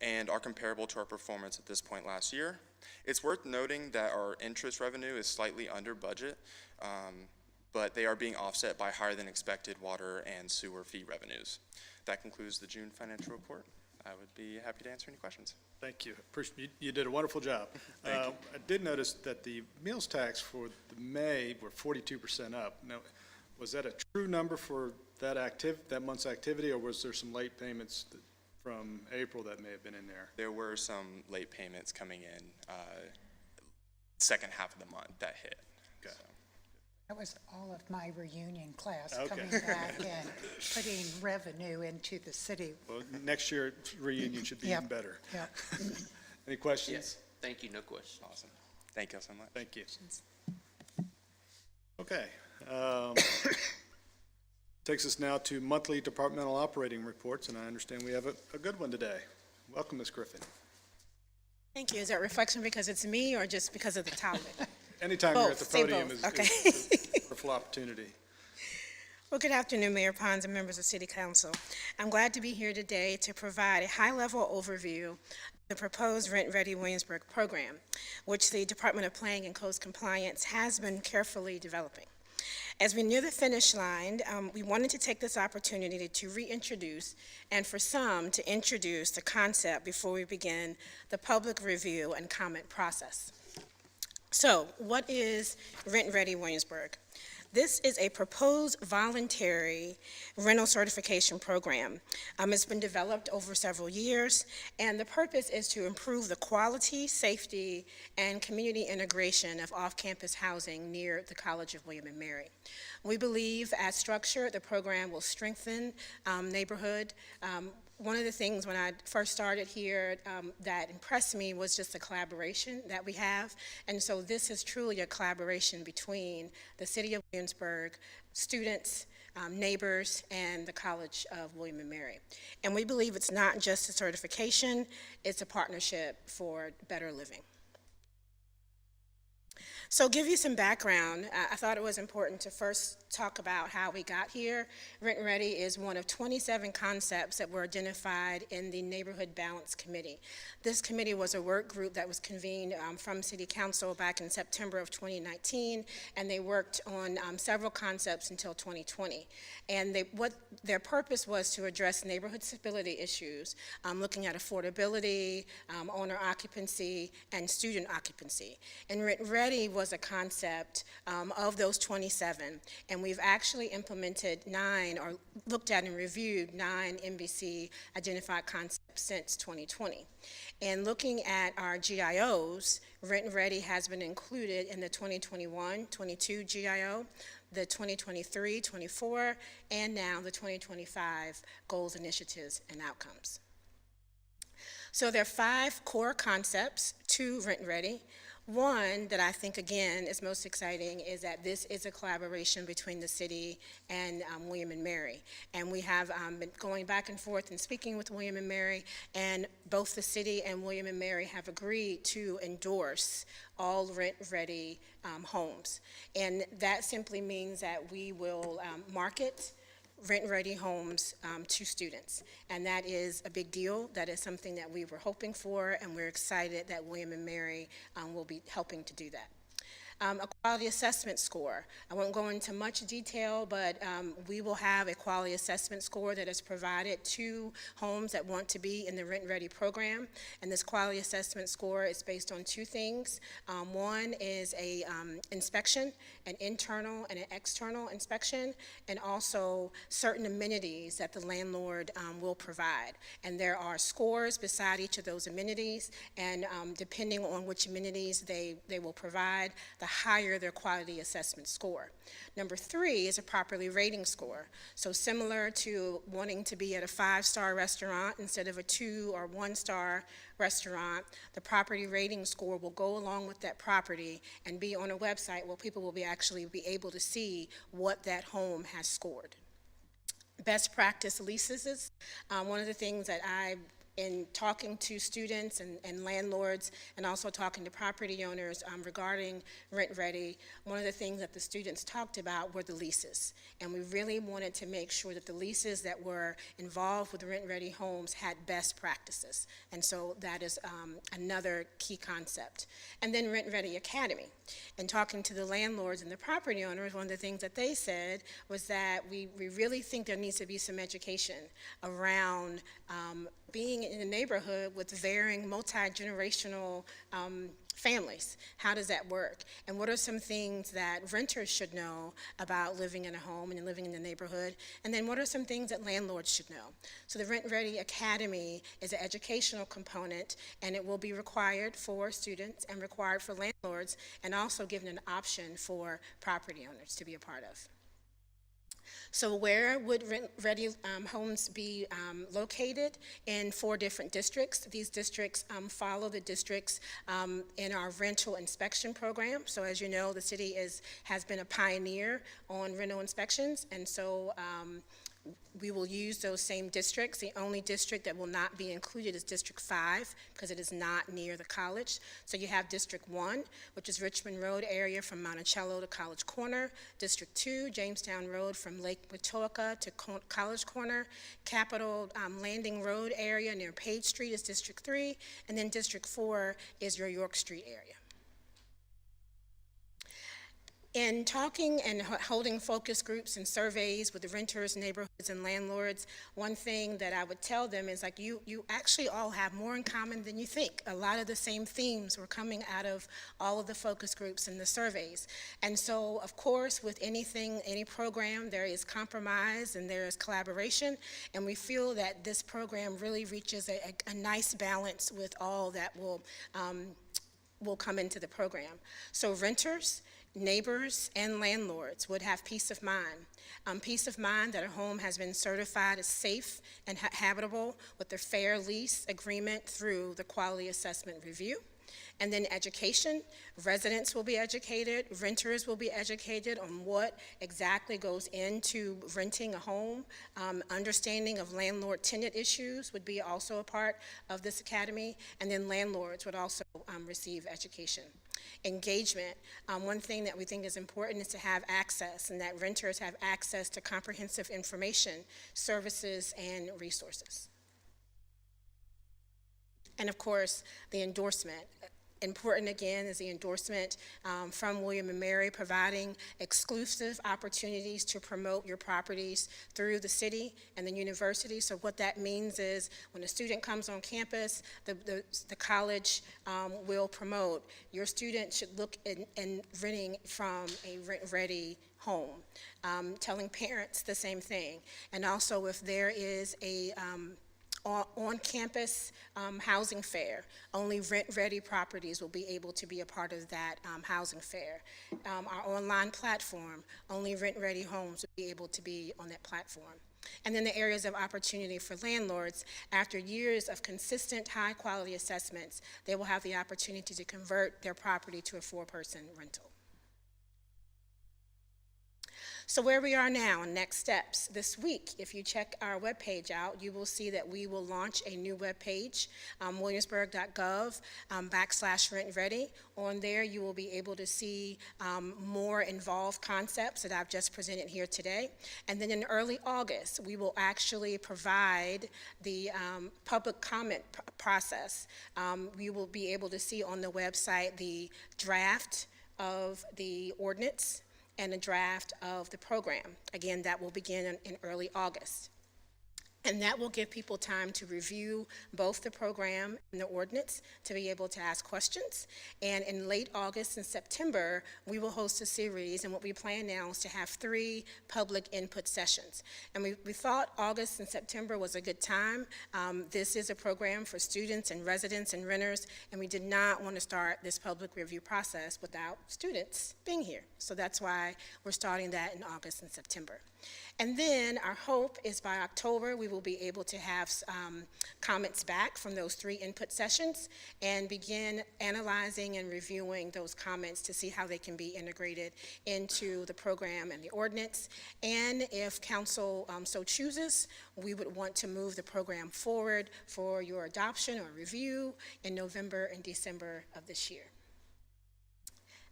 and are comparable to our performance at this point last year. It's worth noting that our interest revenue is slightly under budget, but they are being offset by higher than expected water and sewer fee revenues. That concludes the June financial report. I would be happy to answer any questions. Thank you. You did a wonderful job. I did notice that the meals tax for the May were 42% up. Now, was that a true number for that month's activity, or was there some late payments from April that may have been in there? There were some late payments coming in second half of the month that hit. Okay. So. That was all of my reunion class Okay. coming back and putting revenue into the city. Well, next year reunion should be Yep. even better. Yep. Any questions? Thank you, no questions. Awesome. Thank you so much. Thank you. Okay. Takes us now to monthly departmental operating reports, and I understand we have a good one today. Welcome, Ms. Griffin. Thank you. Is that reflection because it's me or just because of the topic? Anytime you're at the Both. Say podium both. is Okay. a wonderful opportunity. Well, good afternoon, Mayor Pons and members of City Council. I'm glad to be here today to provide a high-level overview of the proposed Rent Ready Williamsburg program, which the Department of Planning and Codes Compliance has been carefully developing. As we near the finish line, we wanted to take this opportunity to reintroduce, and for some, to introduce the concept before we begin the public review and comment process. So, what is Rent Ready Williamsburg? This is a proposed voluntary rental certification program. It's been developed over several years, and the purpose is to improve the quality, safety, and community integration of off-campus housing near the College of William & Mary. We believe, as structured, the program will strengthen neighborhood. One of the things when I first started here that impressed me was just the collaboration that we have. And so this is truly a collaboration between the City of Williamsburg, students, neighbors, and the College of William & Mary. And we believe it's not just a certification, it's a partnership for better living. So give you some background. I thought it was important to first talk about how we got here. Rent Ready is one of 27 concepts that were identified in the Neighborhood Balance Committee. This committee was a work group that was convened from City Council back in September of 2019, and they worked on several concepts until 2020. And what their purpose was to address neighborhood stability issues, looking at affordability, owner occupancy, and student occupancy. And Rent Ready was a concept of those 27, and we've actually implemented 9, or looked at and reviewed 9 NBC identified concepts since 2020. And looking at our GIOs, Rent Ready has been included in the 2021-22 GIO, the 2023-24, and now the 2025 Goals, Initiatives, and Outcomes. So there are 5 core concepts to Rent Ready. One that I think, again, is most exciting is that this is a collaboration between the city and William & Mary. And we have been going back and forth and speaking with William & Mary, and both the city and William & Mary have agreed to endorse all rent-ready homes. And that simply means that we will market rent-ready homes to students. And that is a big deal. That is something that we were hoping for, and we're excited that William & Mary will be helping to do that. A quality assessment score. I won't go into much detail, but we will have a quality assessment score that is provided to homes that want to be in the Rent Ready program. And this quality assessment score is based on 2 things. One is a inspection, an internal and an external inspection, and also certain amenities that the landlord will provide. And there are scores beside each of those amenities, and depending on which amenities they will provide, the higher their quality assessment score. Number 3 is a properly rating score. So similar to wanting to be at a 5-star restaurant instead of a 2 or 1-star restaurant, the property rating score will go along with that property and be on a website where people will actually be able to see what that home has scored. Best practice leases. One of the things that in talking to students and landlords, and also talking to property owners regarding Rent Ready, one of the things that the students talked about were the leases. And we really wanted to make sure that the leases that were involved with Rent Ready homes had best practices. And so that is another key concept. And then Rent Ready Academy. And talking to the landlords and the property owners, one of the things that they said was that we really think there needs to be some education around being in a neighborhood with varying multi-generational families. How does that work? And what are some things that renters should know about living in a home and living in the neighborhood? And then what are some things that landlords should know? So the Rent Ready Academy is an educational component, and it will be required for students and required for landlords, and also given an option for property owners to be a part of. So where would rent-ready homes be located? In 4 different districts. These districts follow the districts in our rental inspection program. So as you know, the city has been a pioneer on rental inspections, and so we will use those same districts. The only district that will not be included is District 5 because it is not near the college. So you have District 1, which is Richmond Road area from Monticello to College Corner. District 2, Jamestown Road from Lake Wetumpka to College Corner. Capitol Landing Road area near Page Street is District 3. And then District 4 is your York Street area. In talking and holding focus groups and surveys with the renters, neighborhoods, and landlords, one thing that I would tell them is like you actually all have more in common than you think. A lot of the same themes were coming out of all of the focus groups and the surveys. And so, of course, with anything, any program, there is compromise and there is collaboration, and we feel that this program really reaches a nice balance with all that will come into the program. So renters, neighbors, and landlords would have peace of mind. Peace of mind that a home has been certified as safe and habitable with a fair lease agreement through the quality assessment review. And then education, residents will be educated, renters will be educated on what exactly goes into renting a home. Understanding of landlord-tenant issues would be also a part of this academy, and then landlords would also receive education. Engagement, one thing that we think is important is to have access, and that renters have access to comprehensive information, services, and resources. And of course, the endorsement. Important again is the endorsement from William & Mary, providing exclusive opportunities to promote your properties through the city and the university. So what that means is when a student comes on campus, the college will promote your student should look in renting from a rent-ready home, telling parents the same thing. And also if there is a on-campus housing fair, only rent-ready properties will be able to be a part of that housing fair. Our online platform, only rent-ready homes will be able to be on that platform. And then the areas of opportunity for landlords, after years of consistent high-quality assessments, they will have the opportunity to convert their property to a 4-person rental. So where we are now, next steps. This week, if you check our webpage out, you will see that we will launch a new webpage, williamsburg.gov/rent-ready. On there, you will be able to see more involved concepts that I've just presented here today. And then in early August, we will actually provide the public comment process. We will be able to see on the website the draft of the ordinance and a draft of the program. Again, that will begin in early August. And that will give people time to review both the program and the ordinance to be able to ask questions. And in late August and September, we will host a series, and what we plan now is to have 3 public input sessions. And we thought August and September was a good time. This is a program for students and residents and renters, and we did not want to start this public review process without students being here. So that's why we're starting that in August and September. And then our hope is by October, we will be able to have comments back from those 3 input sessions and begin analyzing and reviewing those comments to see how they can be integrated into the program and the ordinance. And if council so chooses, we would want to move the program forward for your adoption or review in November and December of this year.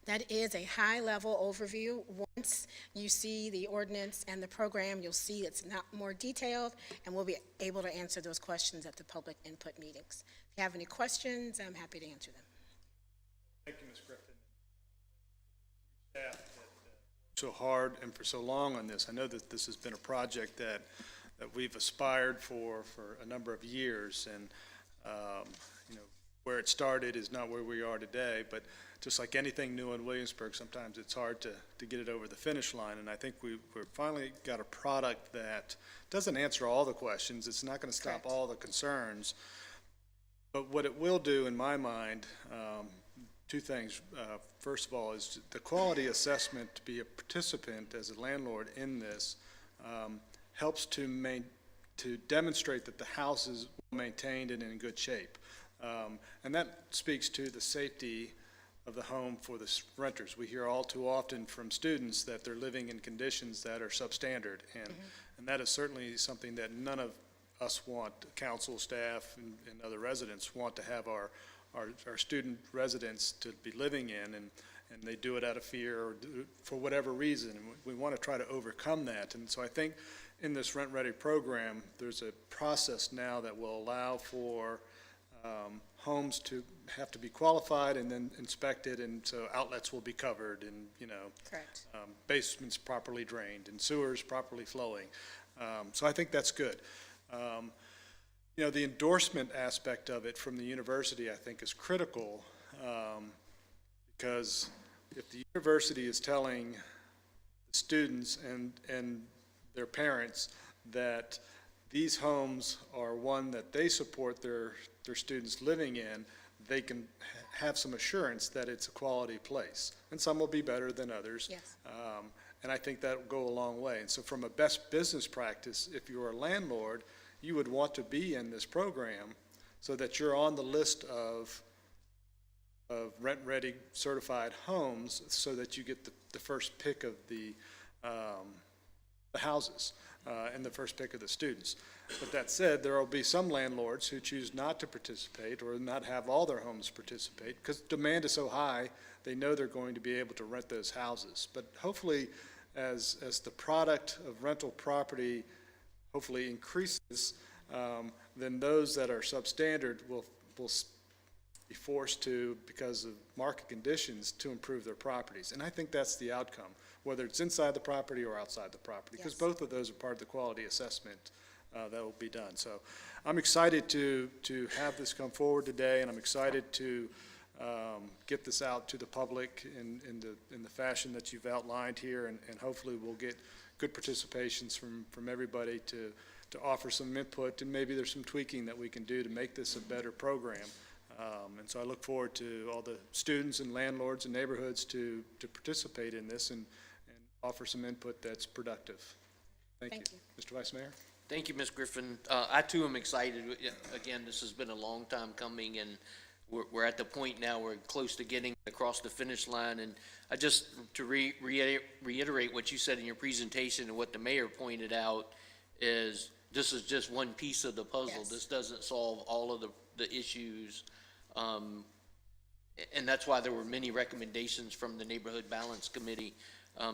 That is a high-level overview. Once you see the ordinance and the program, you'll see it's not more detailed, and we'll be able to answer those questions at the public input meetings. If you have any questions, I'm happy to answer them. Thank you, Ms. Griffin. Staff that worked so hard and for so long on this. I know that this has been a project that we've aspired for a number of years, and you know, where it started is not where we are today, but just like anything new in Williamsburg, sometimes it's hard to get it over the finish line, and I think we've finally got a product that doesn't answer all the questions. It's not going to stop all the concerns, but what it will do, in my mind, 2 things. First of all, is the quality assessment to be a participant as a landlord in this helps to demonstrate that the house is maintained and in good shape. And that speaks to the safety of the home for the renters. We hear all too often from students that they're living in conditions that are substandard, and that is certainly something that none of us want, council, staff, and other residents want to have our student residents to be living in, and they do it out of fear or for whatever reason. And we want to try to overcome that. And so I think in this Rent Ready program, there's a process now that will allow for homes to have to be qualified and then inspected, and so outlets will be covered, and, Correct. Basements properly drained and sewers properly flowing. So I think that's good. The endorsement aspect of it from the university, I think, is critical, because if the university is telling the students and their parents that these homes are one that they support their students living in, they can have some assurance that it's a quality place. And some will be better than others. Yes. And I think that will go a long way. And so from a best business practice, if you're a landlord, you would want to be in this program so that you're on the list of rent-ready certified homes, so that you get the first pick of the houses and the first pick of the students. But that said, there will be some landlords who choose not to participate or not have all their homes participate because demand is so high, they know they're going to be able to rent those houses. But hopefully, as the product of rental property hopefully increases, then those that are substandard will be forced to, because of market conditions, to improve their properties. And I think that's the outcome, whether it's inside the property or outside the property, because both of those are part of the quality assessment that will be done. So I'm excited to have this come forward today, and I'm excited to get this out to the public in the fashion that you've outlined here, and hopefully we'll get good participations from everybody to offer some input, and maybe there's some tweaking that we can do to make this a better program. And so I look forward to all the students and landlords and neighborhoods to participate in this and offer some input that's productive. Thank you. Mr. Vice Mayor? Thank you, Ms. Griffin. I too am excited. Again, this has been a long time coming, and we're at the point now we're close to getting across the finish line. And I just, to reiterate what you said in your presentation and what the mayor pointed out, is this is just one piece of the puzzle. Yes. This doesn't solve all of the issues. And that's why there were many recommendations from the Neighborhood Balance Committee.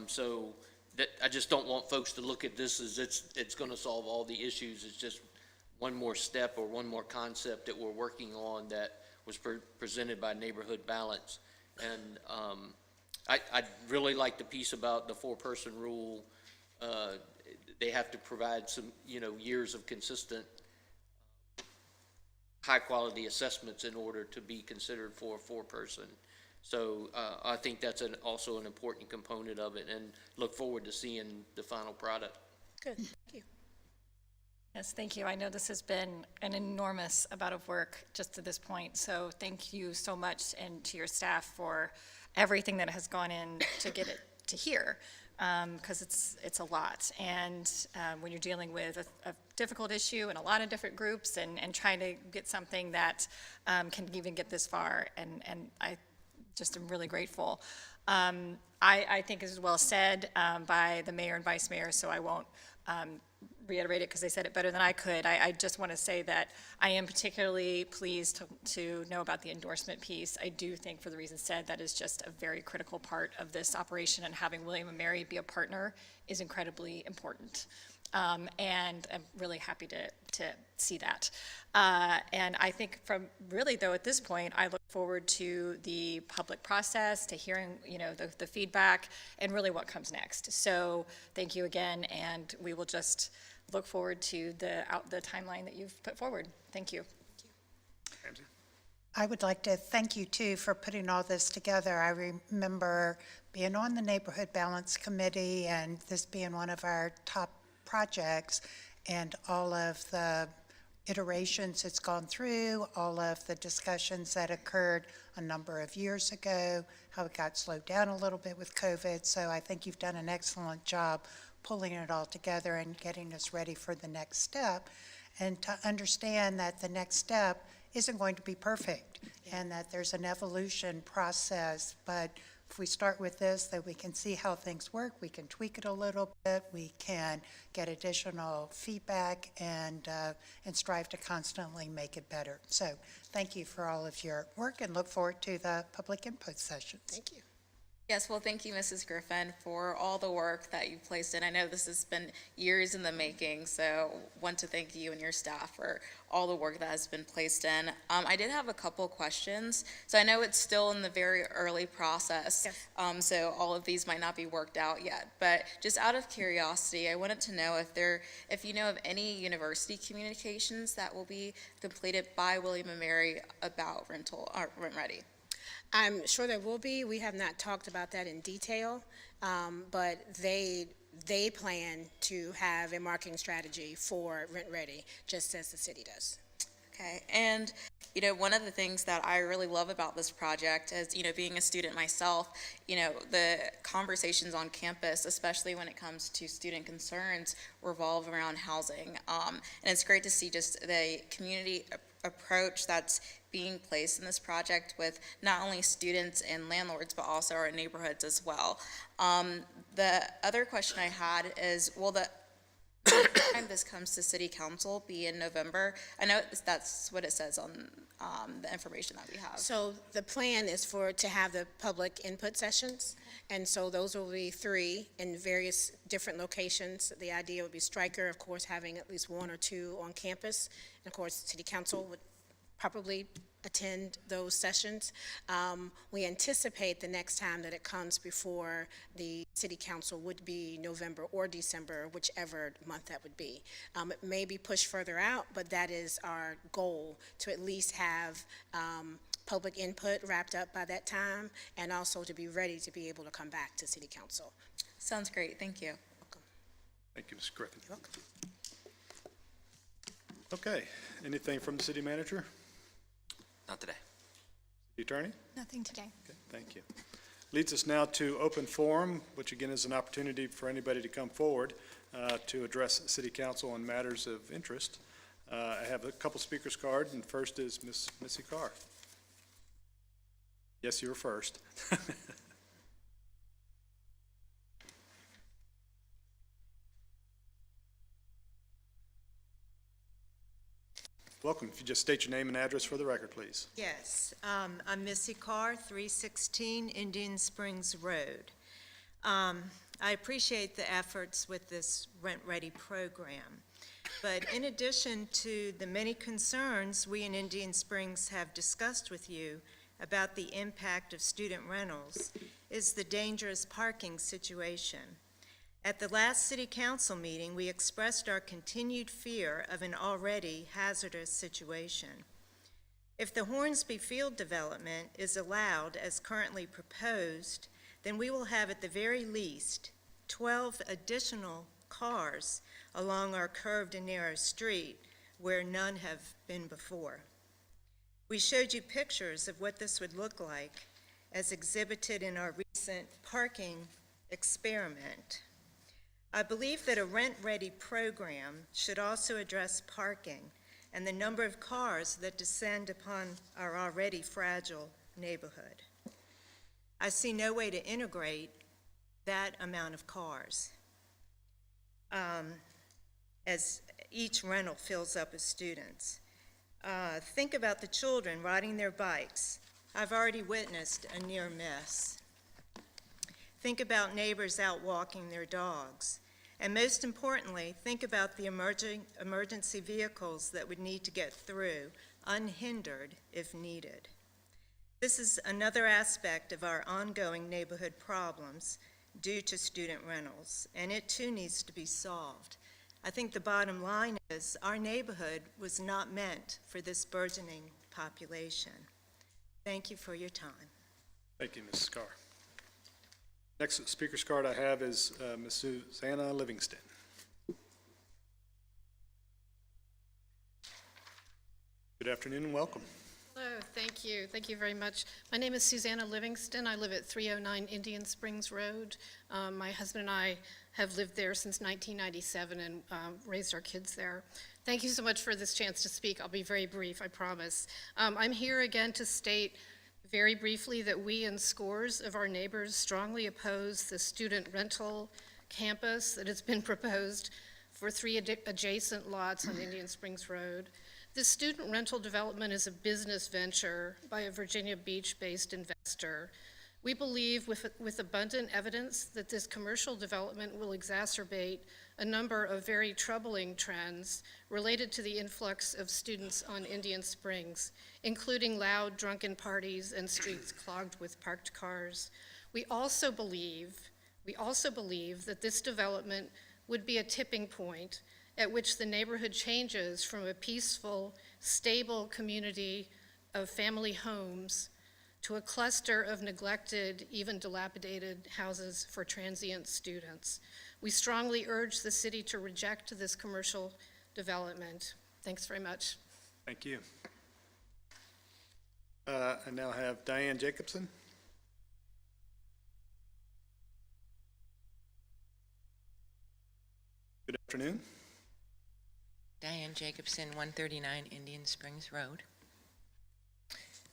So that, I just don't want folks to look at this as it's going to solve all the issues. It's just one more step or one more concept that we're working on that was presented by Neighborhood Balance. And I really like the piece about the four-person rule. They have to provide some, years of consistent high-quality assessments in order to be considered for a four-person. So I think that's also an important component of it, and look forward to seeing the final product. Good, thank you. Yes, thank you. I know this has been an enormous amount of work just to this point, so thank you so much, and to your staff for everything that has gone in to get it to here, because it's a lot. And when you're dealing with a difficult issue and a lot of different groups and trying to get something that can even get this far, and I just am really grateful. I think it was well said by the mayor and vice mayor, so I won't reiterate it because they said it better than I could. I just want to say that I am particularly pleased to know about the endorsement piece. I do think, for the reasons said, that is just a very critical part of this operation, and having William & Mary be a partner is incredibly important. And I'm really happy to see that. And I think from really, though, at this point, I look forward to the public process, to hearing, the feedback, and really what comes next. So thank you again, and we will just look forward to the timeline that you've put forward. Thank you. Ramsey? I would like to thank you, too, for putting all this together. I remember being on the Neighborhood Balance Committee and this being one of our top projects, and all of the iterations it's gone through, all of the discussions that occurred a number of years ago, how it got slowed down a little bit with COVID. So I think you've done an excellent job pulling it all together and getting us ready for the next step, and to understand that the next step isn't going to be perfect, and that there's an evolution process. But if we start with this, then we can see how things work, we can tweak it a little bit, we can get additional feedback, and strive to constantly make it better. So thank you for all of your work, and look forward to the public input sessions. Thank you. Yes, well, thank you, Mrs. Griffin, for all the work that you've placed in. I know this has been years in the making, so want to thank you and your staff for all the work that has been placed in. I did have a couple questions. So I know it's still in the very early process, Yes. so all of these might not be worked out yet. But just out of curiosity, I wanted to know if you know of any university communications that will be completed by William & Mary about Rent Ready. I'm sure there will be. We have not talked about that in detail, but they plan to have a marketing strategy for Rent Ready, just as the city does. Okay, and one of the things that I really love about this project is, being a student myself, the conversations on campus, especially when it comes to student concerns, revolve around housing. And it's great to see just the community approach that's being placed in this project with not only students and landlords, but also our neighborhoods as well. The other question I had is, will the time this comes to city council be in November? I know that's what it says on the information that we have. So the plan is to have the public input sessions, and so those will be 3 in various different locations. The idea would be Stryker, of course, having at least 1 or 2 on campus, and of course, city council would probably attend those sessions. We anticipate the next time that it comes before the city council would be November or December, whichever month that would be. It may be pushed further out, but that is our goal, to at least have public input wrapped up by that time, and also to be ready to be able to come back to city council. Sounds great, thank you. Thank you, Ms. Griffin. You're welcome. Okay, anything from the city manager? Not today. City attorney? Nothing today. Okay, thank you. Leads us now to open forum, which again is an opportunity for anybody to come forward to address city council on matters of interest. I have a couple speakers card, and first is Miss Missy Carr. Yes, you were first. Welcome. If you just state your name and address for the record, please. Yes, I'm Missy Carr, 316 Indian Springs Road. I appreciate the efforts with this Rent Ready program, but in addition to the many concerns we in Indian Springs have discussed with you about the impact of student rentals is the dangerous parking situation. At the last City Council meeting, we expressed our continued fear of an already hazardous situation. If the Hornsby Field development is allowed as currently proposed, then we will have at the very least 12 additional cars along our curved and narrow street where none have been before. We showed you pictures of what this would look like as exhibited in our recent parking experiment. I believe that a rent-ready program should also address parking and the number of cars that descend upon our already fragile neighborhood. I see no way to integrate that amount of cars as each rental fills up with students. Think about the children riding their bikes. I've already witnessed a near miss. Think about neighbors out walking their dogs. And most importantly, think about the emergency vehicles that would need to get through, unhindered if needed. This is another aspect of our ongoing neighborhood problems due to student rentals, and it too needs to be solved. I think the bottom line is our neighborhood was not meant for this burgeoning population. Thank you for your time. Thank you, Mrs. Carr. Next speaker's card I have is Ms. Susanna Livingston. Good afternoon and welcome. Hello, Thank you. Thank you very much. My name is Susanna Livingston. I live at 309 Indian Springs Road. My husband and I have lived there since 1997 and raised our kids there. Thank you so much for this chance to speak. I'll be very brief, I promise. I'm here again to state very briefly that we and scores of our neighbors strongly oppose the student rental campus that has been proposed for 3 adjacent lots on Indian Springs Road. This student rental development is a business venture by a Virginia Beach-based investor. We believe with abundant evidence that this commercial development will exacerbate a number of very troubling trends related to the influx of students on Indian Springs, including loud drunken parties and streets clogged with parked cars. We also believe that this development would be a tipping point at which the neighborhood changes from a peaceful, stable community of family homes to a cluster of neglected, even dilapidated houses for transient students. We strongly urge the city to reject this commercial development. Thanks very much. Thank you. I now have Diane Jacobson. Good afternoon. Diane Jacobson, 139 Indian Springs Road.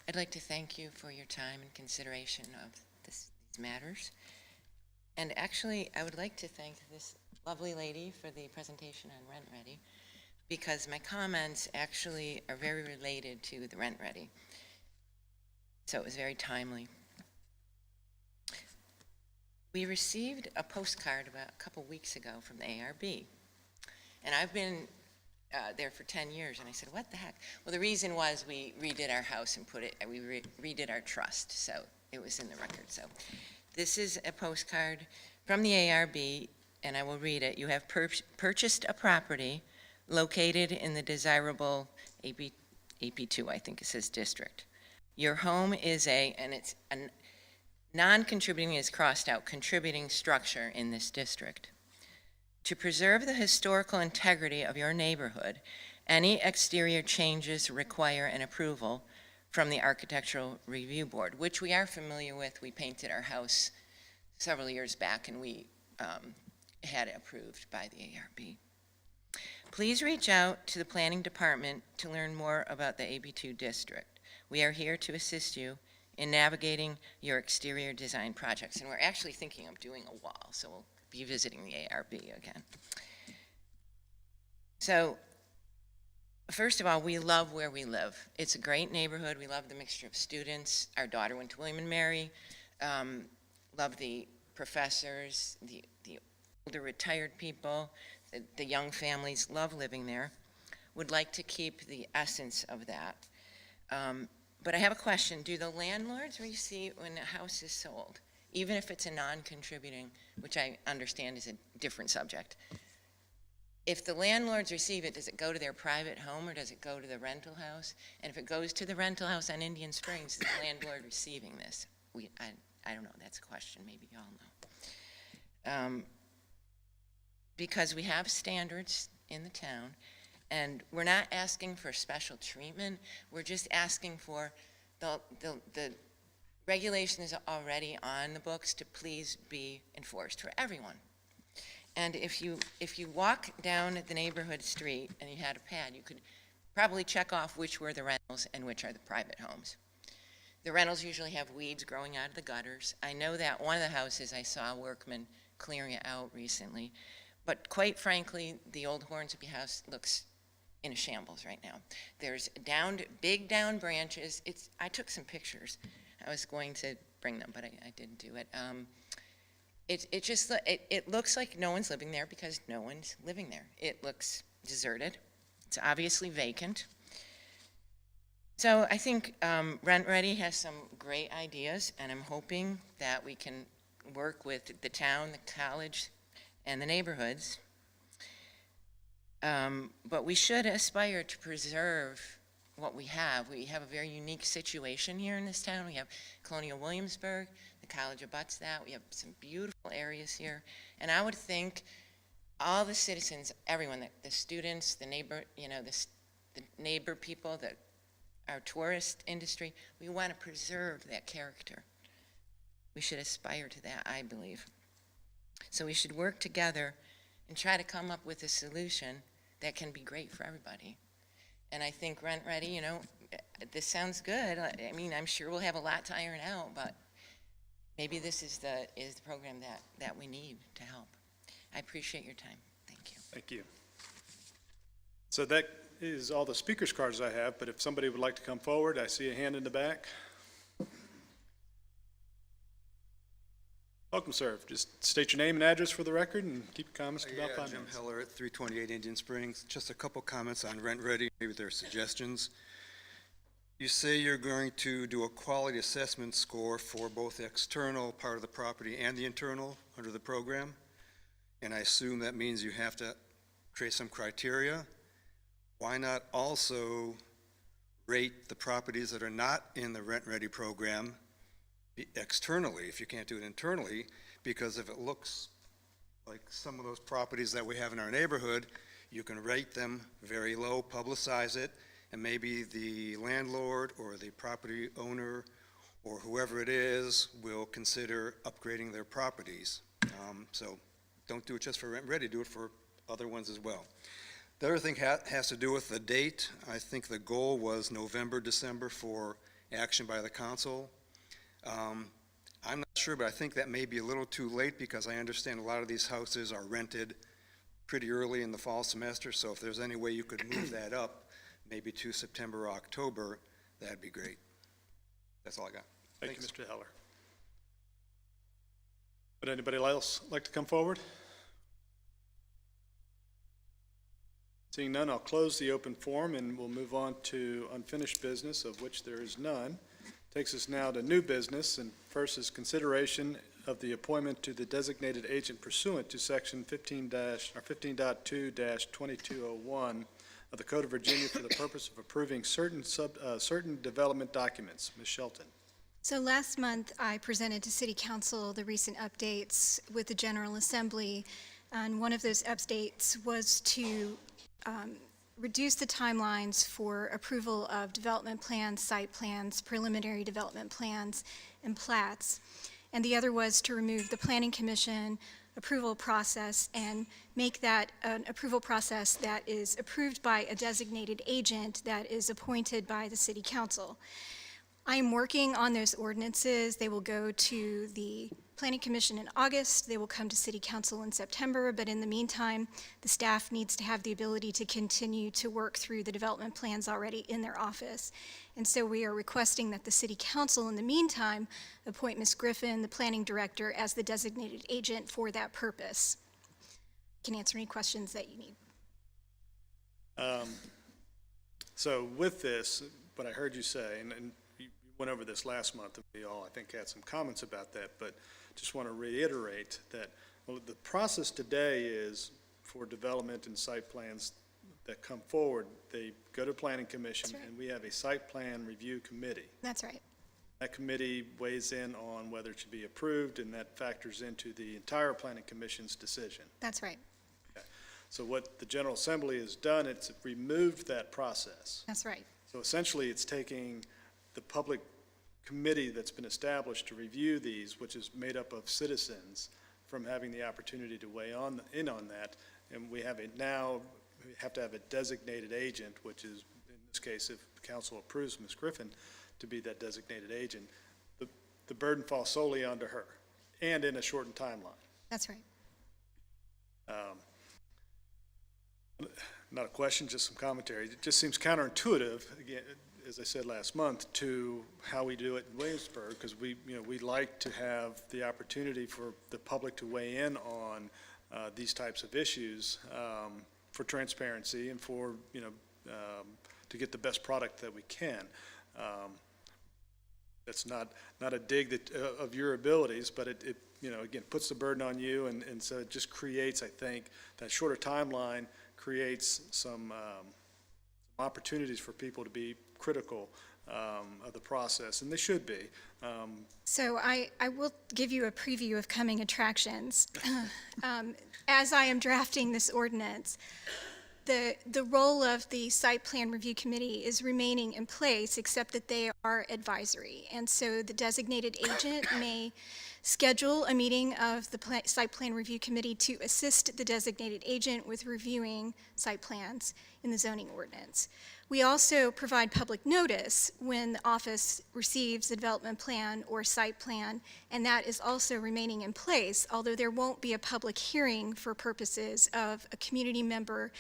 I'd like to thank you for your time and consideration of these matters. And actually, I would like to thank this lovely lady for the presentation on Rent Ready, because my comments actually are very related to the Rent Ready. So it was very timely. We received a postcard about a couple weeks ago from the ARB. And I've been there for 10 years, and I said, what the heck? Well, the reason was we redid our house and we redid our trust, so it was in the record. So this is a postcard from the ARB, and I will read it. You have purchased a property located in the desirable AP2, I think it says, district. Your home is and it's a non-contributing is crossed out, contributing structure in this district. To preserve the historical integrity of your neighborhood, any exterior changes require an approval from the Architectural Review Board, which we are familiar with. We painted our house several years back, and we had it approved by the ARB. Please reach out to the Planning Department to learn more about the AB2 district. We are here to assist you in navigating your exterior design projects, and we're actually thinking of doing a wall, so we'll be visiting the ARB again. So, first of all, we love where we live. It's a great neighborhood. We love the mixture of students. Our daughter went to William and Mary. Love the professors, the older retired people, the young families love living there. Would like to keep the essence of that. But I have a question. Do the landlords receive when a house is sold, even if it's a non-contributing, which I understand is a different subject? If the landlords receive it, does it go to their private home or does it go to the rental house? And if it goes to the rental house on Indian Springs, is the landlord receiving this? I don't know. That's a question. Maybe y'all know. Because we have standards in the town, and we're not asking for special treatment. We're just asking for the regulation is already on the books to please be enforced for everyone. And if you walk down the neighborhood street and you had a pad, you could probably check off which were the rentals and which are the private homes. The rentals usually have weeds growing out of the gutters. I know that one of the houses I saw a workman clearing it out recently, but quite frankly, the old Hornsby house looks in a shambles right now. There's big down branches. I took some pictures. I was going to bring them, but I didn't do it. It looks like no one's living there because no one's living there. It looks deserted. It's obviously vacant. So I think Rent Ready has some great ideas, and I'm hoping that we can work with the town, the college, and the neighborhoods. But we should aspire to preserve what we have. We have a very unique situation here in this town. We have Colonial Williamsburg, the college abuts that. We have some beautiful areas here. And I would think all the citizens, everyone, the students, the neighbor, the neighbor people, the our tourist industry. We want to preserve that character. We should aspire to that, I believe. So we should work together and try to come up with a solution that can be great for everybody. And I think Rent Ready, you know, this sounds good. I mean, I'm sure we'll have a lot to iron out, but maybe this is the program that we need to help. I appreciate your time. Thank you. Thank you. So that is all the speakers cards I have, but if somebody would like to come forward, I see a hand in the back. Welcome, sir. Just state your name and address for the record and keep your comments to about 5 Jim minutes. Heller at 328 Indian Springs. Just a couple comments on Rent Ready, maybe their suggestions. You say you're going to do a quality assessment score for both the external part of the property and the internal under the program. And I assume that means you have to create some criteria. Why not also rate the properties that are not in the Rent Ready program externally, if you can't do it internally? Because if it looks like some of those properties that we have in our neighborhood, you can rate them very low, publicize it, and maybe the landlord or the property owner or whoever it is will consider upgrading their properties. So don't do it just for Rent Ready, do it for other ones as well. The other thing has to do with the date. I think the goal was November, December for action by the council. I'm not sure, but I think that may be a little too late because I understand a lot of these houses are rented pretty early in the fall semester, so if there's any way you could move that up, maybe to September or October, that'd be great. That's all I got. Thank you, Thanks. Mr. Heller. Would anybody else like to come forward? Seeing none, I'll close the open forum and we'll move on to unfinished business, of which there is none. Takes us now to new business, and first is consideration of the appointment to the designated agent pursuant to section 15-2-2201 of the Code of Virginia for the purpose of approving certain development documents. Ms. Shelton. So last month, I presented to City Council the recent updates with the General Assembly, and one of those updates was to reduce the timelines for approval of development plans, site plans, preliminary development plans, and plats. And the other was to remove the Planning Commission approval process and make that an approval process that is approved by a designated agent that is appointed by the City Council. I am working on those ordinances. They will go to the Planning Commission in August. They will come to City Council in September, but in the meantime, the staff needs to have the ability to continue to work through the development plans already in their office. And so we are requesting that the City Council, in the meantime, appoint Ms. Griffin, the Planning Director, as the designated agent for that purpose. I can answer any questions that you need. So with this, what I heard you say, and you went over this last month, and we all, I think, had some comments about that, but just want to reiterate that the process today is for development and site plans that come forward, they go to Planning Commission, That's right. and we have a site plan review committee. That's right. That committee weighs in on whether it should be approved, and that factors into the entire Planning Commission's decision. That's right. So what the General Assembly has done, it's removed that process. That's right. So essentially, it's taking the public committee that's been established to review these, which is made up of citizens, from having the opportunity to weigh in on that. And we have we have to have a designated agent, which is, in this case, if the council approves Ms. Griffin to be that designated agent, the burden falls solely onto her, and in a shortened timeline. That's right. Not a question, just some commentary. It just seems counterintuitive, again, as I said last month, to how we do it in Williamsburg, because we like to have the opportunity for the public to weigh in on these types of issues for transparency and for, to get the best product that we can. That's not a dig of your abilities, but it again, puts the burden on you, and so it just creates, I think, that shorter timeline creates some opportunities for people to be critical of the process, and they should be. So I will give you a preview of coming attractions. As I am drafting this ordinance, The role of the Site Plan Review Committee is remaining in place, except that they are advisory. And so the designated agent may schedule a meeting of the Site Plan Review Committee to assist the designated agent with reviewing site plans in the zoning ordinance. We also provide public notice when the office receives a development plan or site plan, and that is also remaining in place, although there won't be a public hearing for purposes of a community member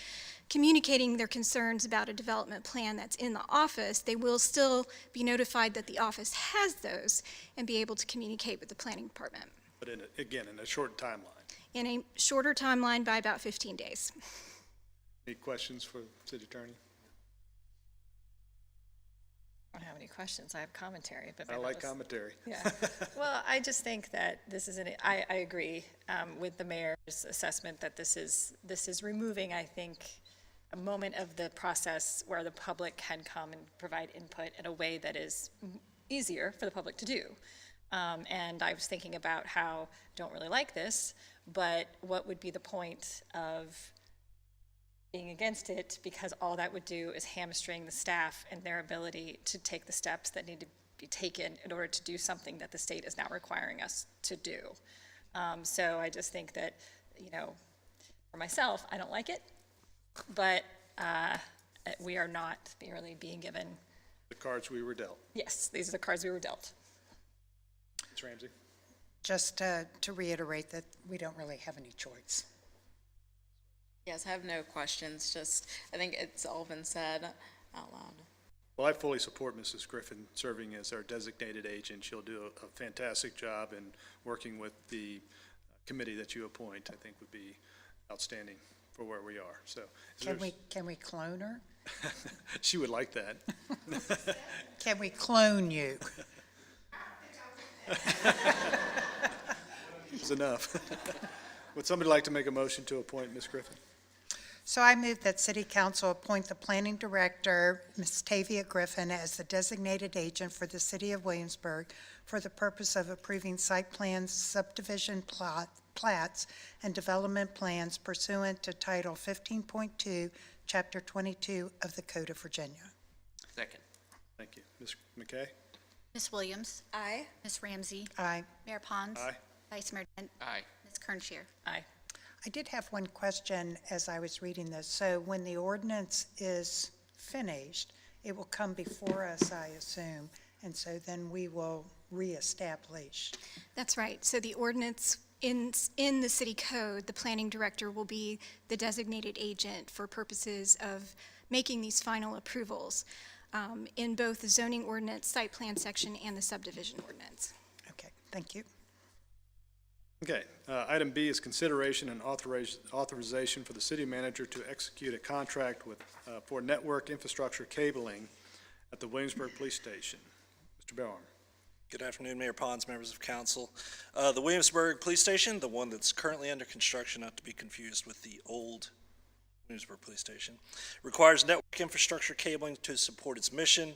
communicating their concerns about a development plan that's in the office. They will still be notified that the office has those and be able to communicate with the planning department But again, in a short timeline. in a shorter timeline by about 15 days. Any questions for the city attorney? I don't have any questions. I have commentary, but I maybe like I'll just- commentary. Yeah. Well, I just think that this is I agree with the mayor's assessment that this is removing, I think, a moment of the process where the public can come and provide input in a way that is easier for the public to do. And I was thinking about how I don't really like this, but what would be the point of being against it, because all that would do is hamstring the staff and their ability to take the steps that need to be taken in order to do something that the state is now requiring us to do. So I just think that, for myself, I don't like it, but we are not merely being given, The cards we were dealt. yes, these are the cards we were dealt. Ms. Ramsey? Just to reiterate that we don't really have any choice. Yes, I have no questions, just, I think it's all been said out loud. Well, I fully support Mrs. Griffin serving as our designated agent. She'll do a fantastic job in working with the committee that you appoint. I think would be outstanding for where we are. So, Can we clone her? she would like that. Can we clone you? It's enough. Would somebody like to make a motion to appoint Ms. Griffin? So I move that City Council appoint the Planning Director, Ms. Tavia Griffin, as the designated agent for the City of Williamsburg for the purpose of approving site plans, subdivision plats, and development plans pursuant to Title 15.2, Chapter 22 of the Code of Virginia. Second. Thank you. Ms. McKay? Ms. Williams? Aye. Ms. Ramsey? Aye. Mayor Pons? Aye. Vice Mayor Dent? Aye. Ms. Kernscher? Aye. I did have one question as I was reading this. So when the ordinance is finished, it will come before us, I assume, and so then we will reestablish. That's right. So the ordinance in the city code, the planning director will be the designated agent for purposes of making these final approvals in both the zoning ordinance, site plan section, and the subdivision ordinance. Okay, thank you. Okay, item B is consideration and authorization for the city manager to execute a contract for network infrastructure cabling at the Williamsburg Police Station. Mr. Bellarm. Good afternoon, Mayor Pons, members of council. The Williamsburg Police Station, the one that's currently under construction, not to be confused with the old Williamsburg Police Station, requires network infrastructure cabling to support its mission.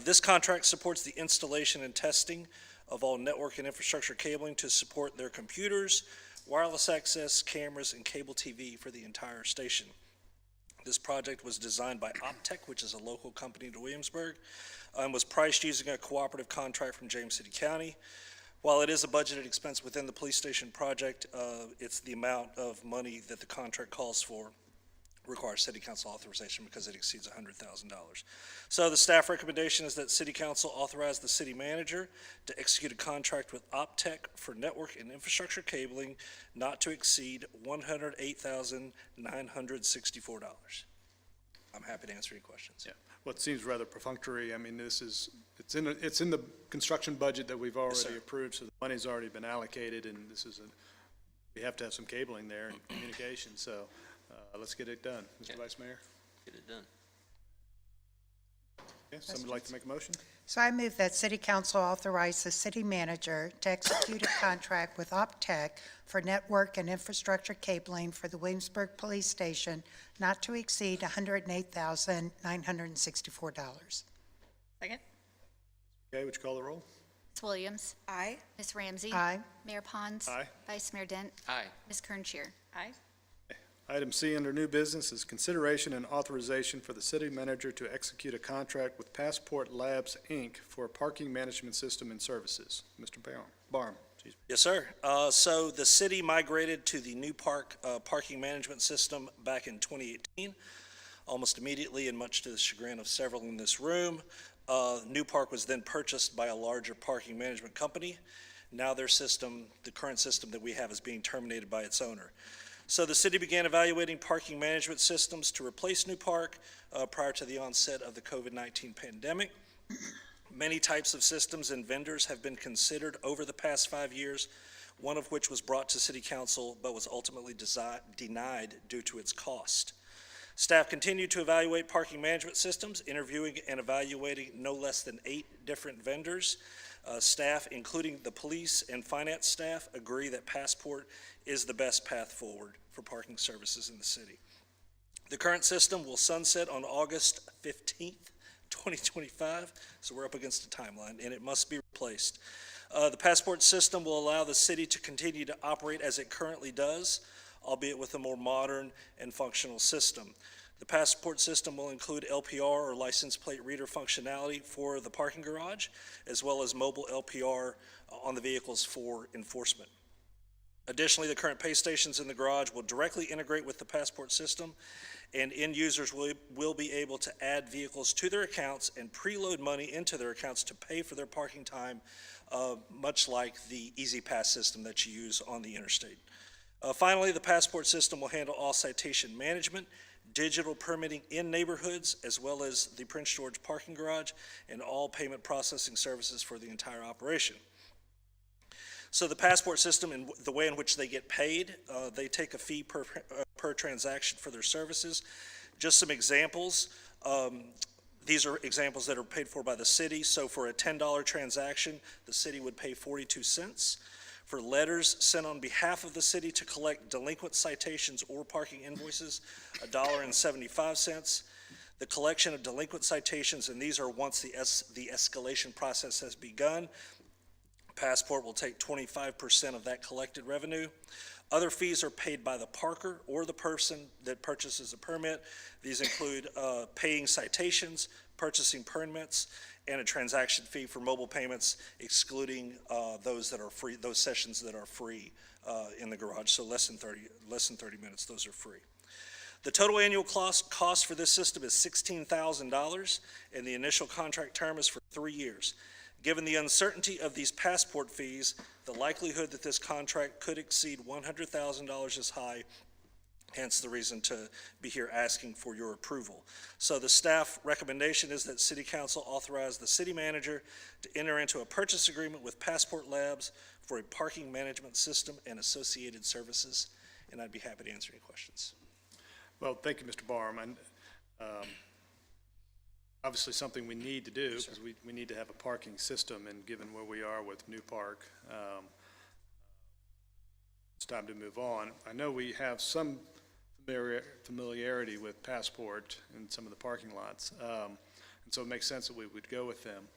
This contract supports the installation and testing of all network and infrastructure cabling to support their computers, wireless access, cameras, and cable TV for the entire station. This project was designed by Optech, which is a local company to Williamsburg, and was priced using a cooperative contract from James City County. While it is a budgeted expense within the police station project, it's the amount of money that the contract calls for requires city council authorization because it exceeds $100,000. So the staff recommendation is that city council authorize the city manager to execute a contract with Optech for network and infrastructure cabling not to exceed $108,964. I'm happy to answer any questions. Yeah. Well, it seems rather perfunctory. I mean, it's in the construction budget that we've already sir. approved, so the money's already been allocated, and we have to have some cabling there and communication, so let's get it done. Mr. Vice Mayor? Get it done. Yeah, somebody like to make a motion? So I move that City Council authorize the city manager to execute a contract with Optech for network and infrastructure cabling for the Williamsburg Police Station not to exceed $108,964. Second? Okay, would you call the roll? Ms. Williams? Aye. Ms. Ramsey? Aye. Mayor Pons? Aye. Vice Mayor Dent? Aye. Ms. Kernscher? Aye. Item C under new business is consideration and authorization for the city manager to execute a contract with Passport Labs, Inc. for a parking management system and services. Mr. Barham, excuse me. Yes, sir. So the city migrated to the new parking management system back in 2018, almost immediately, and much to the chagrin of several in this room. New Park was then purchased by a larger parking management company. Now their system, the current system that we have, is being terminated by its owner. So the city began evaluating parking management systems to replace New Park prior to the onset of the COVID-19 pandemic. Many types of systems and vendors have been considered over the past 5 years, one of which was brought to City Council but was ultimately denied due to its cost. Staff continued to evaluate parking management systems, interviewing and evaluating no less than 8 different vendors. Staff, including the police and finance staff, agree that Passport is the best path forward for parking services in the city. The current system will sunset on August 15th, 2025, so we're up against a timeline, and it must be replaced. The Passport system will allow the city to continue to operate as it currently does, albeit with a more modern and functional system. The Passport system will include LPR, or license plate reader functionality, for the parking garage, as well as mobile LPR on the vehicles for enforcement. Additionally, the current pay stations in the garage will directly integrate with the Passport system, and end users will be able to add vehicles to their accounts and preload money into their accounts to pay for their parking time, much like the Easy Pass system that you use on the interstate. Finally, the Passport system will handle all citation management, digital permitting in neighborhoods, as well as the Prince George parking garage, and all payment processing services for the entire operation. So the Passport system, and the way in which they get paid, they take a fee per transaction for their services. Just some examples. These are examples that are paid for by the city. So for a $10 transaction, the city would pay 42 cents. For letters sent on behalf of the city to collect delinquent citations or parking invoices, $1.75. The collection of delinquent citations, and these are once the escalation process has begun, Passport will take 25% of that collected revenue. Other fees are paid by the parker or the person that purchases a permit. These include paying citations, purchasing permits, and a transaction fee for mobile payments, excluding those that are free, those sessions that are free in the garage. So less than 30 minutes, those are free. The total annual cost for this system is $16,000, and the initial contract term is for 3 years. Given the uncertainty of these Passport fees, the likelihood that this contract could exceed $100,000 is high, hence the reason to be here asking for your approval. So the staff recommendation is that City Council authorize the city manager to enter into a purchase agreement with Passport Labs for a parking management system and associated services, and I'd be happy to answer any questions. Well, thank you, Mr. Barham. And obviously something we need to do, because we need to have a parking system, and given where we are with New Park, it's time to move on. I know we have some familiarity with Passport in some of the parking lots, and so it makes sense that we would go with them.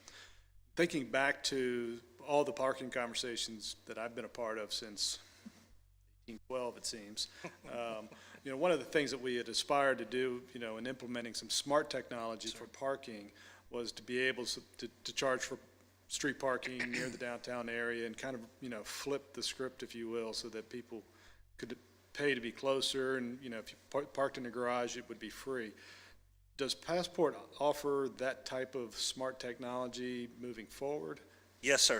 Thinking back to all the parking conversations that I've been a part of since 1812, it seems, you know, one of the things that we had aspired to do, you know, in implementing some smart technology for parking was to be able to charge for street parking near the downtown area and kind of, you know, flip the script, if you will, so that people could pay to be closer, and, you know, if you parked in the garage, it would be free. Does Passport offer that type of smart technology moving forward? Yes, sir.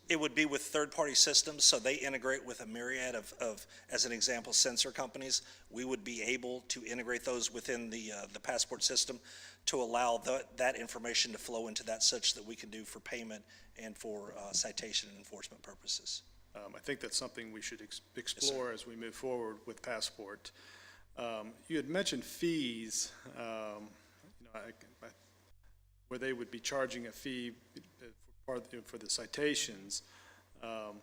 It would be with third-party systems, so they integrate with a myriad of, as an example, sensor companies. We would be able to integrate those within the Passport system to allow that information to flow into that, such that we can do for payment and for citation and enforcement purposes. I think that's something we should explore as we move forward with Passport. You had mentioned fees, you know, where they would be charging a fee for the citations. You know,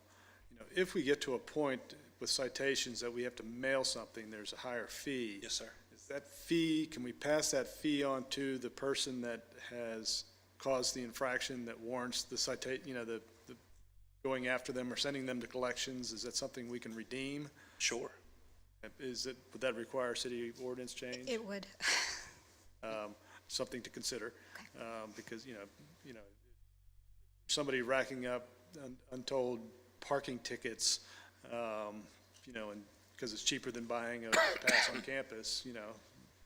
if we get to a point with citations that we have to mail something, there's a higher fee. Yes, sir. Is that fee, can we pass that fee on to the person that has caused the infraction that warrants the citation, you know, the going after them or sending them to collections? Is that something we can redeem? Sure. Would that require city ordinance change? It would. Something to consider, because, somebody racking up untold parking tickets, and because it's cheaper than buying a pass on campus,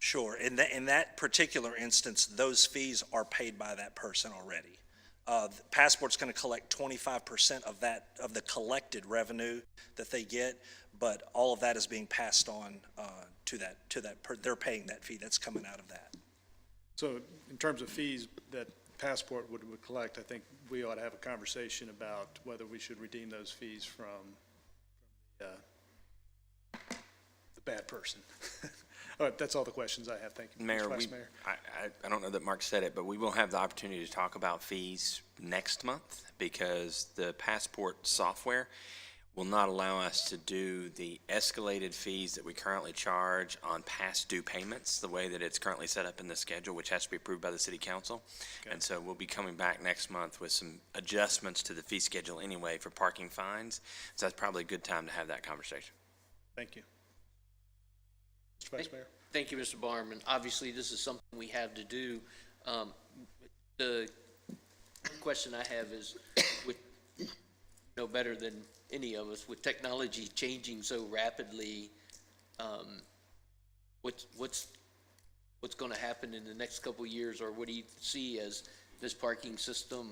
Sure. In that particular instance, those fees are paid by that person already. The Passport's going to collect 25% of the collected revenue that they get, but all of that is being passed on they're paying that fee. That's coming out of that. So in terms of fees that Passport would collect, I think we ought to have a conversation about whether we should redeem those fees from the bad person. All right, that's all the questions I have. Thank you. Mayor, Mr. Vice Mayor. I don't know that Mark said it, but we will have the opportunity to talk about fees next month because the Passport software will not allow us to do the escalated fees that we currently charge on past due payments, the way that it's currently set up in the schedule, which has to be approved by the city council. Okay. And so we'll be coming back next month with some adjustments to the fee schedule anyway for parking fines. So that's probably a good time to have that conversation. Thank you. Mr. Vice Mayor. Thank you, Mr. Barman. Obviously, this is something we have to do. The question I have is, with no better than any of us, with technology changing so rapidly, what's going to happen in the next couple of years, or what do you see as this parking system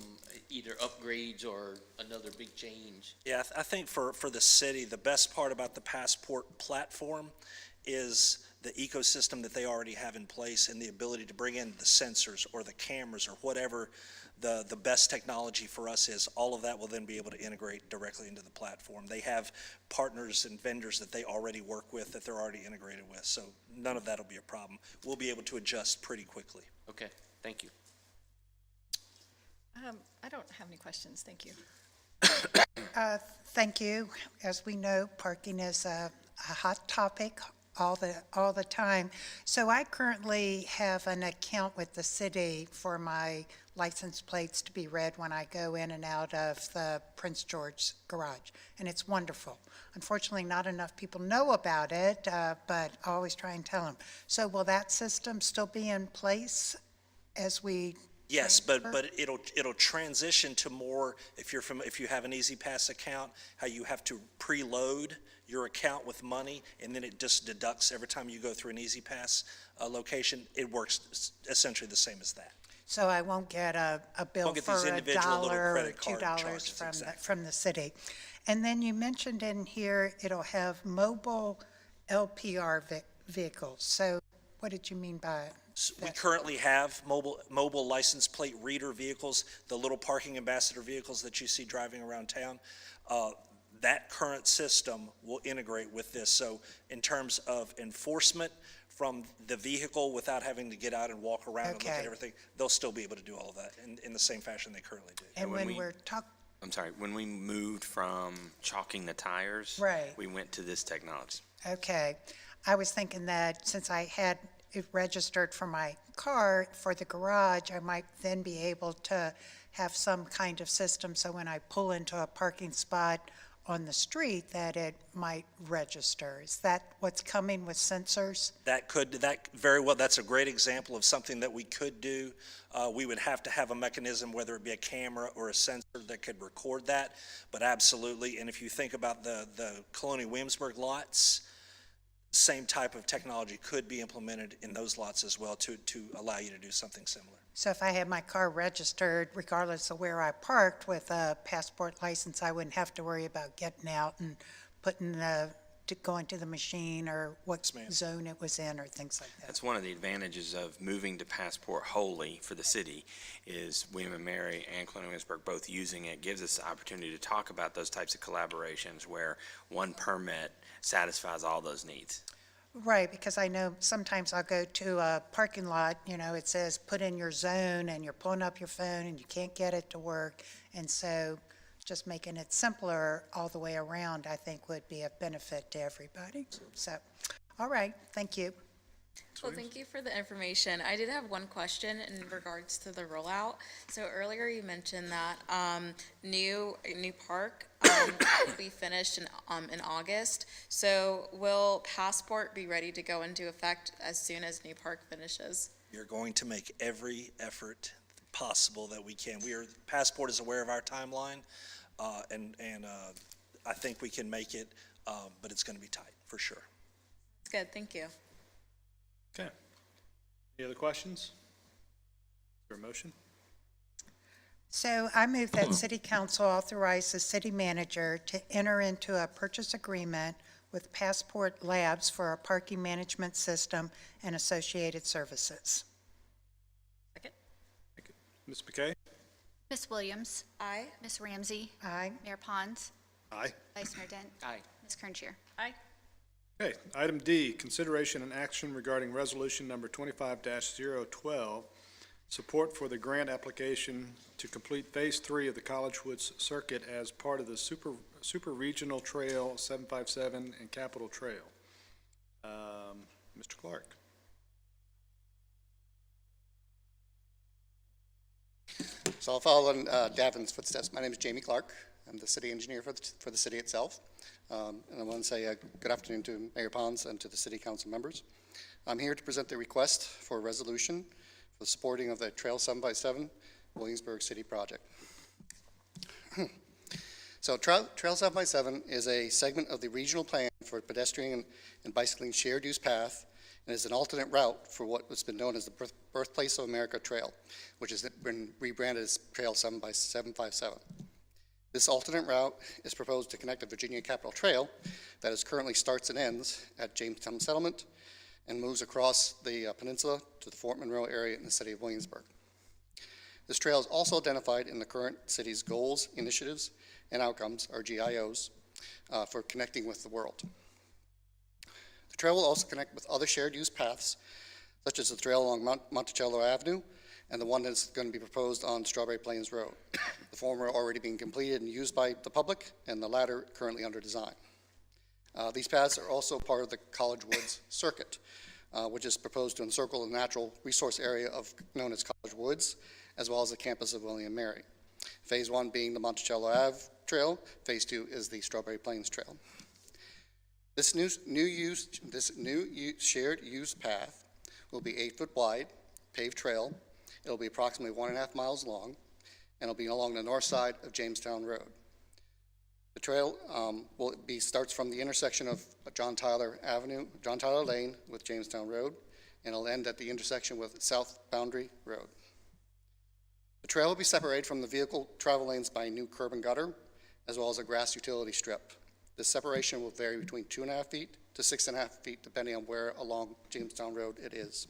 either upgrades or another big change? Yeah, I think for the city, the best part about the Passport platform is the ecosystem that they already have in place and the ability to bring in the sensors or the cameras or whatever the best technology for us is. All of that will then be able to integrate directly into the platform. They have partners and vendors that they already work with, that they're already integrated with, so none of that will be a problem. We'll be able to adjust pretty quickly. Okay, thank you. I don't have any questions, thank you. Thank you. As we know, parking is a hot topic all the time. So I currently have an account with the city for my license plates to be read when I go in and out of the Prince George garage, and it's wonderful. Unfortunately, not enough people know about it, but I always try and tell them. So will that system still be in place as we Yes, but transfer? it'll transition to more, if you have an Easy Pass account, how you have to preload your account with money, and then it just deducts every time you go through an Easy Pass location. It works essentially the same as that. So I won't get a bill Won't get for these individual little $1 or credit card $2 charges, from exactly. from the city. And then you mentioned in here, it'll have mobile LPR vehicles. So what did you mean by We that? currently have mobile license plate reader vehicles, the little parking ambassador vehicles that you see driving around town. That current system will integrate with this. So in terms of enforcement from the vehicle without having to get out and walk around and look at Okay. everything, they'll still be able to do all of that in the same fashion they currently do. And when when we- we're talking, I'm sorry, when we moved from chalking the tires, Right. we went to this technology. okay, I was thinking that since I had it registered for my car for the garage, I might then be able to have some kind of system, so when I pull into a parking spot on the street, that it might register. Is that what's coming with sensors? That very well, that's a great example of something that we could do. We would have to have a mechanism, whether it be a camera or a sensor that could record that, but absolutely. And if you think about the Colonial Williamsburg lots, same type of technology could be implemented in those lots as well to allow you to do something similar. So if I had my car registered, regardless of where I parked with a Passport license, I wouldn't have to worry about getting out and going to the machine or what zone it was in or things like that. That's one of the advantages of moving to Passport wholly for the city is William and Mary and Colonial Williamsburg both using it gives us the opportunity to talk about those types of collaborations where one permit satisfies all those needs. Right, because I know sometimes I'll go to a parking lot, it says put in your zone and you're pulling up your phone and you can't get it to work. And so just making it simpler all the way around, I think would be a benefit to everybody. So, all right, thank you. Well, thank you for the information. I did have one question in regards to the rollout. So earlier you mentioned that new park will be finished in August. So will Passport be ready to go into effect as soon as New Park finishes? You're going to make every effort possible that we can. Passport is aware of our timeline, and I think we can make it, but it's going to be tight, for sure. It's good, thank you. Okay. Any other questions? Is there a motion? So I move that City Council authorize the city manager to enter into a purchase agreement with Passport Labs for our parking management system and associated services. Ms. McKay? Ms. Williams? Aye. Ms. Ramsey? Aye. Mayor Pons? Aye. Vice Mayor Dent? Aye. Ms. Kernscher? Aye. Okay, item D, consideration and action regarding resolution number 25-012, support for the grant application to complete Phase 3 of the College Woods Circuit as part of the Super Regional Trail 757 and Capitol Trail. Mr. Clark. So I'll follow in Davin's footsteps. My name is Jamie Clark. I'm the city engineer for the city itself. And I want to say good afternoon to Mayor Pons and to the city council members. I'm here to present the request for a resolution for the supporting of the Trail 757 Williamsburg City project. So Trail 757 is a segment of the regional plan for pedestrian and bicycling shared use path, and is an alternate route for what has been known as the Birthplace of America Trail, which has been rebranded as Trail 757. This alternate route is proposed to connect the Virginia Capitol Trail that is currently starts and ends at Jamestown Settlement and moves across the peninsula to the Fort Monroe area in the city of Williamsburg. This trail is also identified in the current city's goals, initiatives, and outcomes, or GIOs, for connecting with the world. The trail will also connect with other shared use paths, such as the trail along Monticello Avenue and the one that's going to be proposed on Strawberry Plains Road. The former already being completed and used by the public, and the latter currently under design. These paths are also part of the College Woods Circuit, which is proposed to encircle the natural resource area known as College Woods, as well as the campus of William & Mary. Phase 1 being the Monticello Ave Trail, Phase 2 is the Strawberry Plains Trail. This new shared use path will be 8 foot wide, paved trail. It'll be approximately 1.5 miles long, and it'll be along the north side of Jamestown Road. The trail starts from the intersection of John Tyler Lane with Jamestown Road, and it'll end at the intersection with South Boundary Road. The trail will be separated from the vehicle travel lanes by a new curb and gutter, as well as a grass utility strip. This separation will vary between 2.5 feet to 6.5 feet, depending on where along Jamestown Road it is.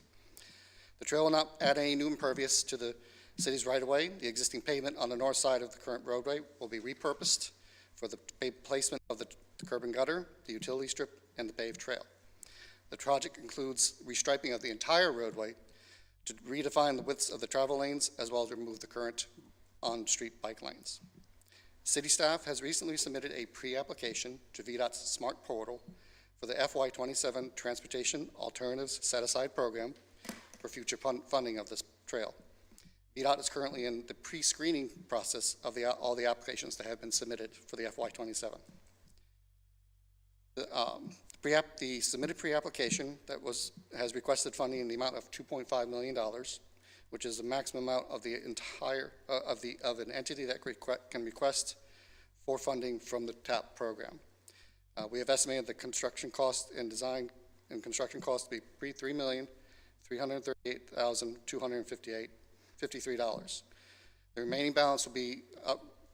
The trail will not add any new impervious to the city's right-of-way. The existing pavement on the north side of the current roadway will be repurposed for the placement of the curb and gutter, the utility strip, and the paved trail. The project includes restriping of the entire roadway to redefine the widths of the travel lanes, as well as remove the current on-street bike lanes. City staff has recently submitted a pre-application to VDOT's SMART portal for the FY27 Transportation Alternatives Set-Aside Program for future funding of this trail. VDOT is currently in the pre-screening process of all the applications that have been submitted for the FY27. The submitted pre-application has requested funding in the amount of $2.5 million, which is the maximum amount of the entire of an entity that can request for funding from the TAP program. We have estimated the construction cost and design and construction cost to be $3,338,253. The remaining balance will be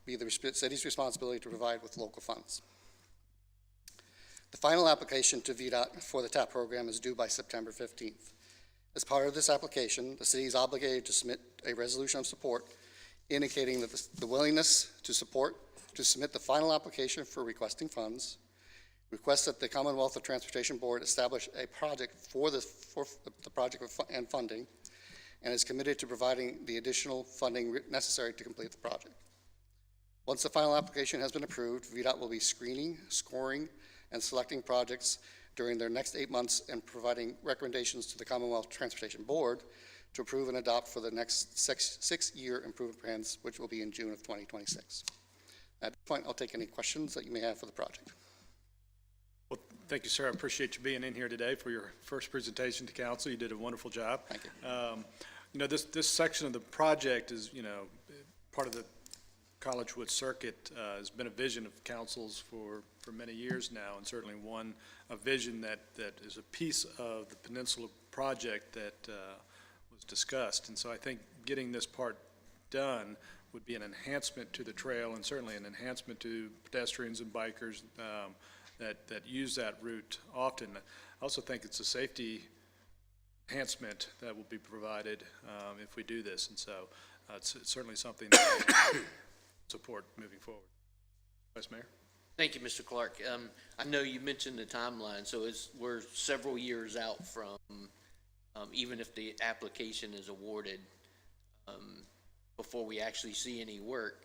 the city's responsibility to provide with local funds. The final application to VDOT for the TAP program is due by September 15th. As part of this application, the city is obligated to submit a resolution of support indicating that the willingness to submit the final application for requesting funds, request that the Commonwealth of Transportation Board establish a project for the project and funding, and is committed to providing the additional funding necessary to complete the project. Once the final application has been approved, VDOT will be screening, scoring, and selecting projects during their next 8 months and providing recommendations to the Commonwealth Transportation Board to approve and adopt for the next six-year improvement plans, which will be in June of 2026. At this point, I'll take any questions that you may have for the project. Well, thank you, sir. I appreciate you being in here today for your first presentation to council. You did a wonderful job. Thank you. You know, this section of the project is, you know, part of the Collegewood Circuit has been a vision of council's for many years now, and certainly a vision that is a piece of the Peninsula project that was discussed. And so I think getting this part done would be an enhancement to the trail and certainly an enhancement to pedestrians and bikers that use that route often. I also think it's a safety enhancement that will be provided if we do this, and so it's certainly something that we support moving forward. Vice Mayor? Thank you, Mr. Clark. I know you mentioned the timeline, so we're several years out from, even if the application is awarded, before we actually see any work,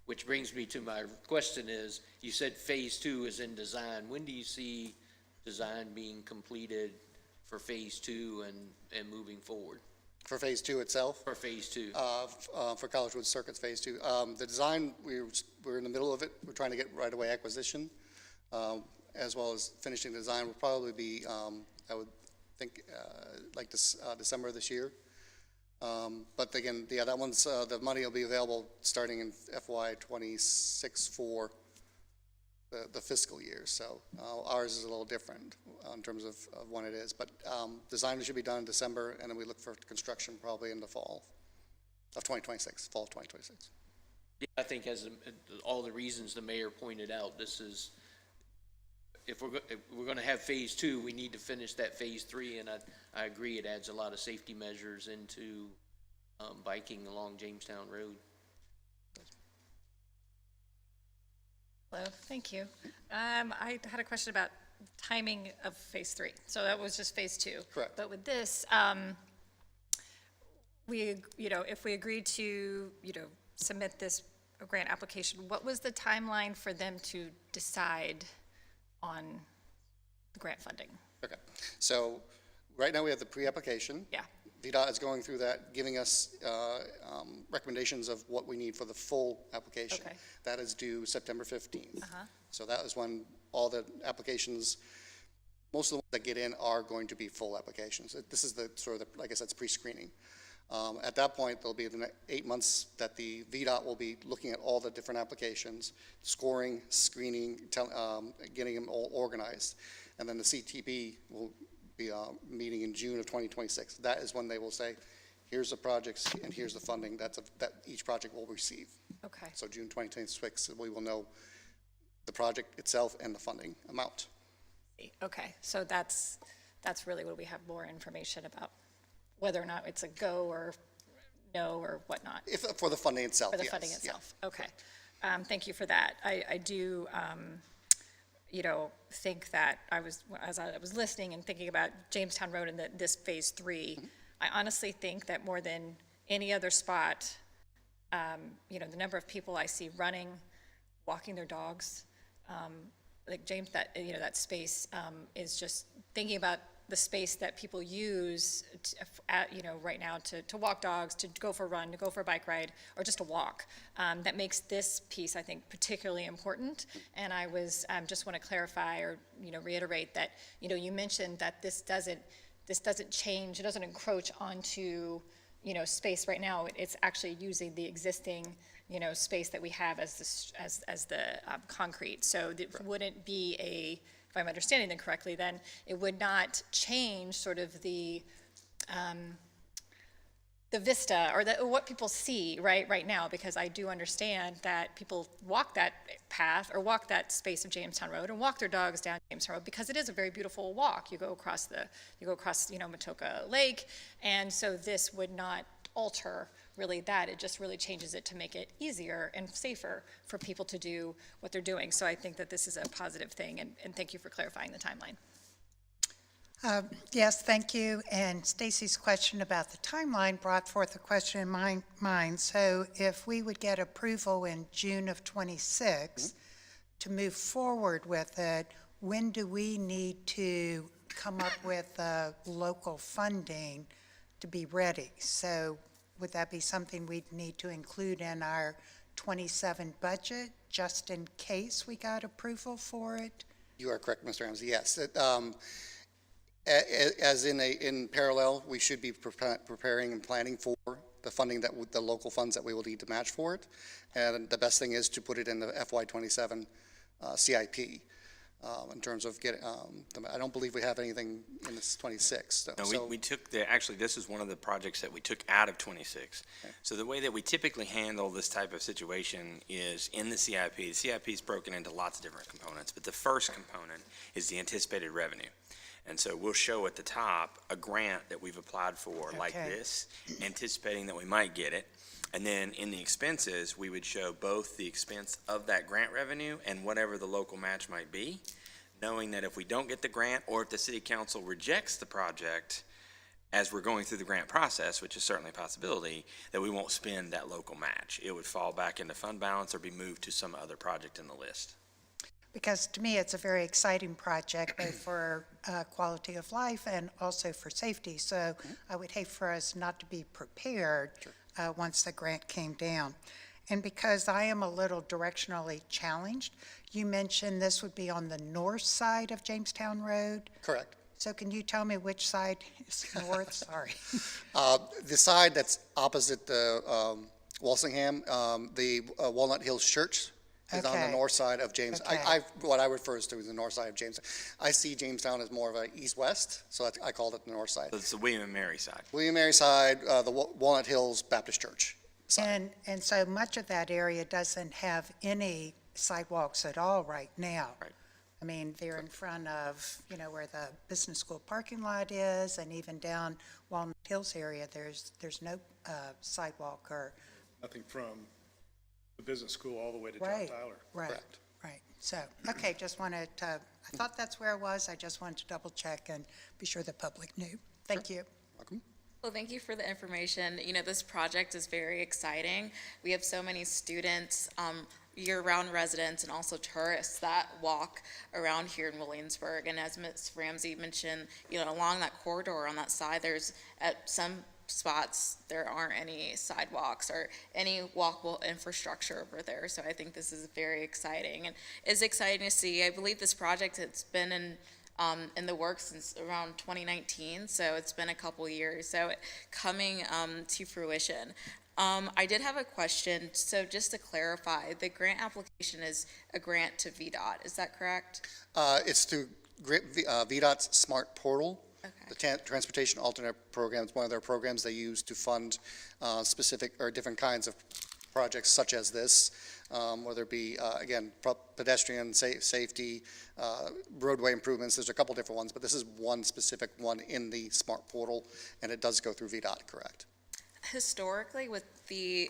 which brings me to my question is, you said phase 2 is in design. When do you see design being completed for phase 2 and moving forward? For phase 2 itself? For phase 2. For Collegewood Circuits phase 2. The design, we're in the middle of it. We're trying to get right-of-way acquisition, as well as finishing the design will probably be, I would think, like this, December of this year. But again, yeah, that one's, the money will be available starting in FY '26 for the fiscal year. So ours is a little different in terms of when it is. But design should be done in December, and then we look for construction probably in the fall of 2026, fall of 2026. Yeah, I think as all the reasons the mayor pointed out, this is, if we're going to have phase 2, we need to finish that phase 3, and I agree it adds a lot of safety measures into biking along Jamestown Road. Hello, thank you. I had a question about timing of phase 3. So that was just phase 2. Correct. But with this, if we agreed to, submit this grant application, what was the timeline for them to decide on the grant funding? Okay. So right now we have the pre-application. Yeah. VDOT is going through that, giving us recommendations of what we need for the full application. Okay. That is due September 15th. Uh-huh. So that is when all the applications, most of the ones that get in are going to be full applications. This is the sort of, like I said, it's pre-screening. At that point, there'll be the next 8 months that the VDOT will be looking at all the different applications, scoring, screening, getting them all organized. And then the CTP will be meeting in June of 2026. That is when they will say, here's the projects and here's the funding that each project will receive. Okay. So June 2026, we will know the project itself and the funding amount. Okay, so that's really what we have more information about, whether or not it's a go or no or whatnot. For the funding itself, For the yes. funding itself, okay. Thank you for that. I do, think that as I was listening and thinking about Jamestown Road and this phase 3, I honestly think that more than any other spot, the number of people I see running, walking their dogs, like James, that space is just thinking about the space that people use right now to walk dogs, to go for a run, to go for a bike ride, or just to walk. That makes this piece, I think, particularly important. And I just want to clarify or reiterate that you mentioned that this doesn't change, it doesn't encroach onto space right now. It's actually using the existing space that we have as the concrete. So it wouldn't be if I'm understanding them correctly, then it would not change sort of the vista or what people see right now, because I do understand that people walk that path or walk that space of Jamestown Road and walk their dogs down Jamestown Road because it is a very beautiful walk. You go across Matoka Lake, and so this would not alter really that. It just really changes it to make it easier and safer for people to do what they're doing. So I think that this is a positive thing, and thank you for clarifying the timeline. Yes, thank you. And Stacy's question about the timeline brought forth a question in my mind. So if we would get approval in June of 26 to move forward with it, when do we need to come up with local funding to be ready? So would that be something we'd need to include in our '27 budget, just in case we got approval for it? You are correct, Mr. Ramsey, yes. As in parallel, we should be preparing and planning for the funding the local funds that we will need to match for it. And the best thing is to put it in the FY27 CIP in terms of getting, I don't believe we have anything in this 26. No, we took actually, this is one of the projects that we took out of 26. Okay. So the way that we typically handle this type of situation is in the CIP. The CIP is broken into lots of different components, but the first component is the anticipated revenue. And so we'll show at the top a grant that we've applied for like Okay. this, anticipating that we might get it. And then in the expenses, we would show both the expense of that grant revenue and whatever the local match might be, knowing that if we don't get the grant or if the city council rejects the project as we're going through the grant process, which is certainly a possibility, that we won't spend that local match. It would fall back into fund balance or be moved to some other project in the list. Because to me, it's a very exciting project, both for quality of life and also for safety. So I would hate for us not to be prepared once the grant came down. And because I am a little directionally challenged, you mentioned this would be on the north side of Jamestown Road. Correct. So can you tell me which side is north? Sorry. The side that's opposite the Walsingham, the Walnut Hills Church is on the Okay. north side of James. Okay. What I refer to as the north side of Jamestown. I see Jamestown as more of a east-west, so I called it the north side. So it's the William and Mary side. William Mary side, the Walnut Hills Baptist Church side. And so much of that area doesn't have any sidewalks at all right now. Right. I mean, they're in front of, where the business school parking lot is, and even down Walnut Hills area, there's no sidewalk or. Nothing from the business school all the way to John Right, Tyler. right, Correct. right. So, okay, just wanted to, I thought that's where it was. I just wanted to double check and be sure the public knew. Thank you. Welcome. Well, thank you for the information. This project is very exciting. We have so many students, year-round residents, and also tourists that walk around here in Williamsburg. And as Ms. Ramsey mentioned, along that corridor on that side, there's at some spots, there aren't any sidewalks or any walkable infrastructure over there. So I think this is very exciting, and it's exciting to see. I believe this project has been in the works since around 2019, so it's been a couple years. So coming to fruition. I did have a question. So just to clarify, the grant application is a grant to VDOT. Is that correct? It's through VDOT's Smart Portal. Okay. The Transportation Alternate Program is one of their programs they use to fund specific or different kinds of projects such as this, whether it be, again, pedestrian safety, roadway improvements. There's a couple different ones, but this is one specific one in the Smart Portal, and it does go through VDOT, correct? Historically, with the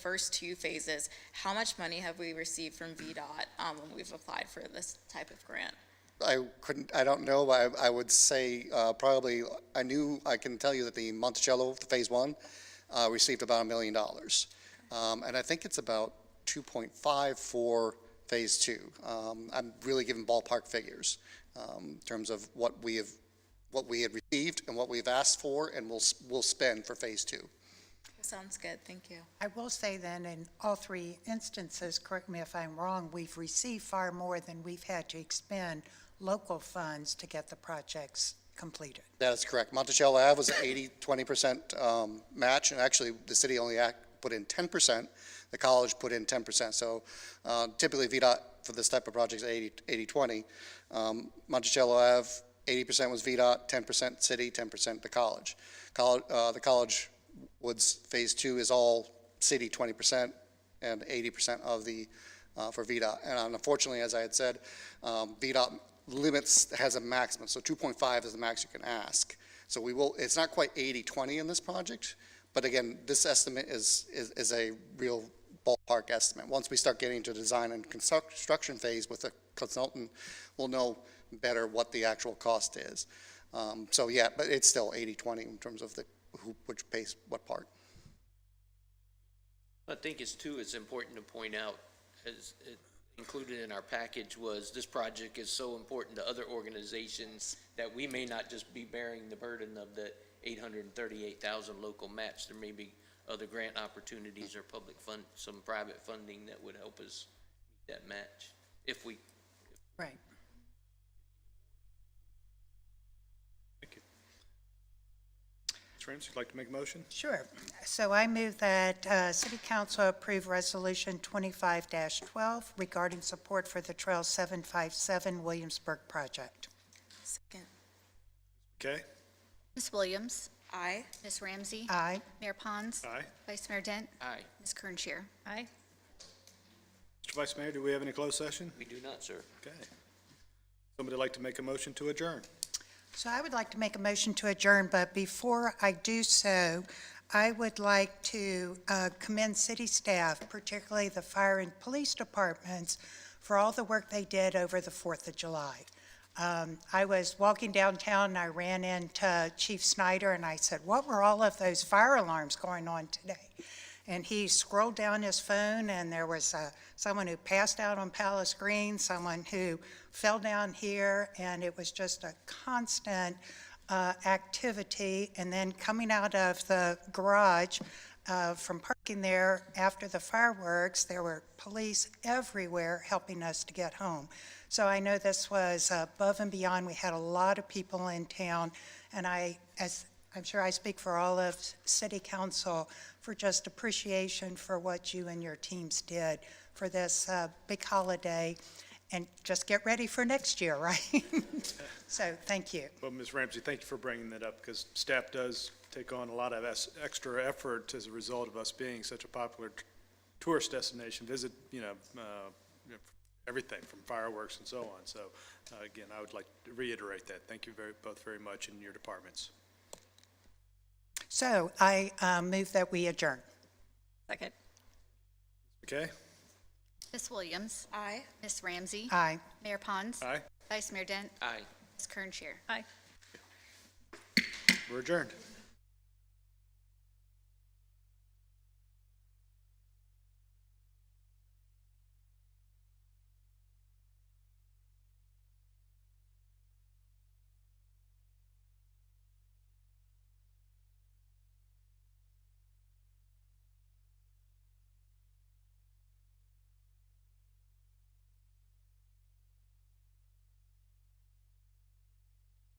first two phases, how much money have we received from VDOT when we've applied for this type of grant? I don't know, I would say probably, I can tell you that the Monticello, the phase one, received about $1 million. And I think it's about 2.5 for phase two. I'm really giving ballpark figures in terms of what we had received and what we've asked for and we'll spend for phase two. Sounds good, thank you. I will say then, in all three instances, correct me if I'm wrong, we've received far more than we've had to expend local funds to get the projects completed. That is correct. Monticello Ave was an 20% match, and actually the city only put in 10%. The college put in 10%. So typically VDOT for this type of project is 80-20. Monticello Ave, 80% was VDOT, 10% city, 10% the college. The College Woods Phase 2 is all city 20% and 80% of the for VDOT. And unfortunately, as I had said, VDOT has a maximum, so 2.5 is the max you can ask. So it's not quite 80-20 in this project, but again, this estimate is a real ballpark estimate. Once we start getting into design and construction phase with a consultant, we'll know better what the actual cost is. So yeah, but it's still 80-20 in terms of which pays what part. I think it's important to point out, as included in our package, was this project is so important to other organizations that we may not just be bearing the burden of the 838,000 local match. There may be other grant opportunities or some private funding that would help us meet that match, if we. Right. Thank you. Ms. Ramsey, would you like to make a motion? Sure. So I move that City Council approve Resolution 25-12 regarding support for the Trail 757 Williamsburg project. Second. Okay? Ms. Williams? Aye. Ms. Ramsey? Aye. Mayor Pons? Aye. Vice Mayor Dent? Aye. Ms. Kernscher? Aye. Mr. Vice Mayor, do we have any closed session? We do not, sir. Okay. Somebody like to make a motion to adjourn? So I would like to make a motion to adjourn, but before I do so, I would like to commend city staff, particularly the fire and police departments, for all the work they did over the 4th of July. I was walking downtown and I ran into Chief Snyder and I said, what were all of those fire alarms going on today? And he scrolled down his phone and there was someone who passed out on Palace Green, someone who fell down here, and it was just a constant activity. And then coming out of the garage from parking there after the fireworks, there were police everywhere helping us to get home. So I know this was above and beyond. We had a lot of people in town, and as I'm sure I speak for all of City Council, for just appreciation for what you and your teams did for this big holiday, and just get ready for next year, right? So, thank you. Well, Ms. Ramsey, thank you for bringing that up, because staff does take on a lot of extra effort as a result of us being such a popular tourist destination. Visit, everything from fireworks and so on. So, again, I would like to reiterate that. Thank you both very much in your departments. So, I move that we adjourn. Second. Okay? Ms. Williams? Aye. Ms. Ramsey? Aye. Mayor Pons? Aye. Vice Mayor Dent? Aye. Ms. Kernscher? Aye. We're adjourned.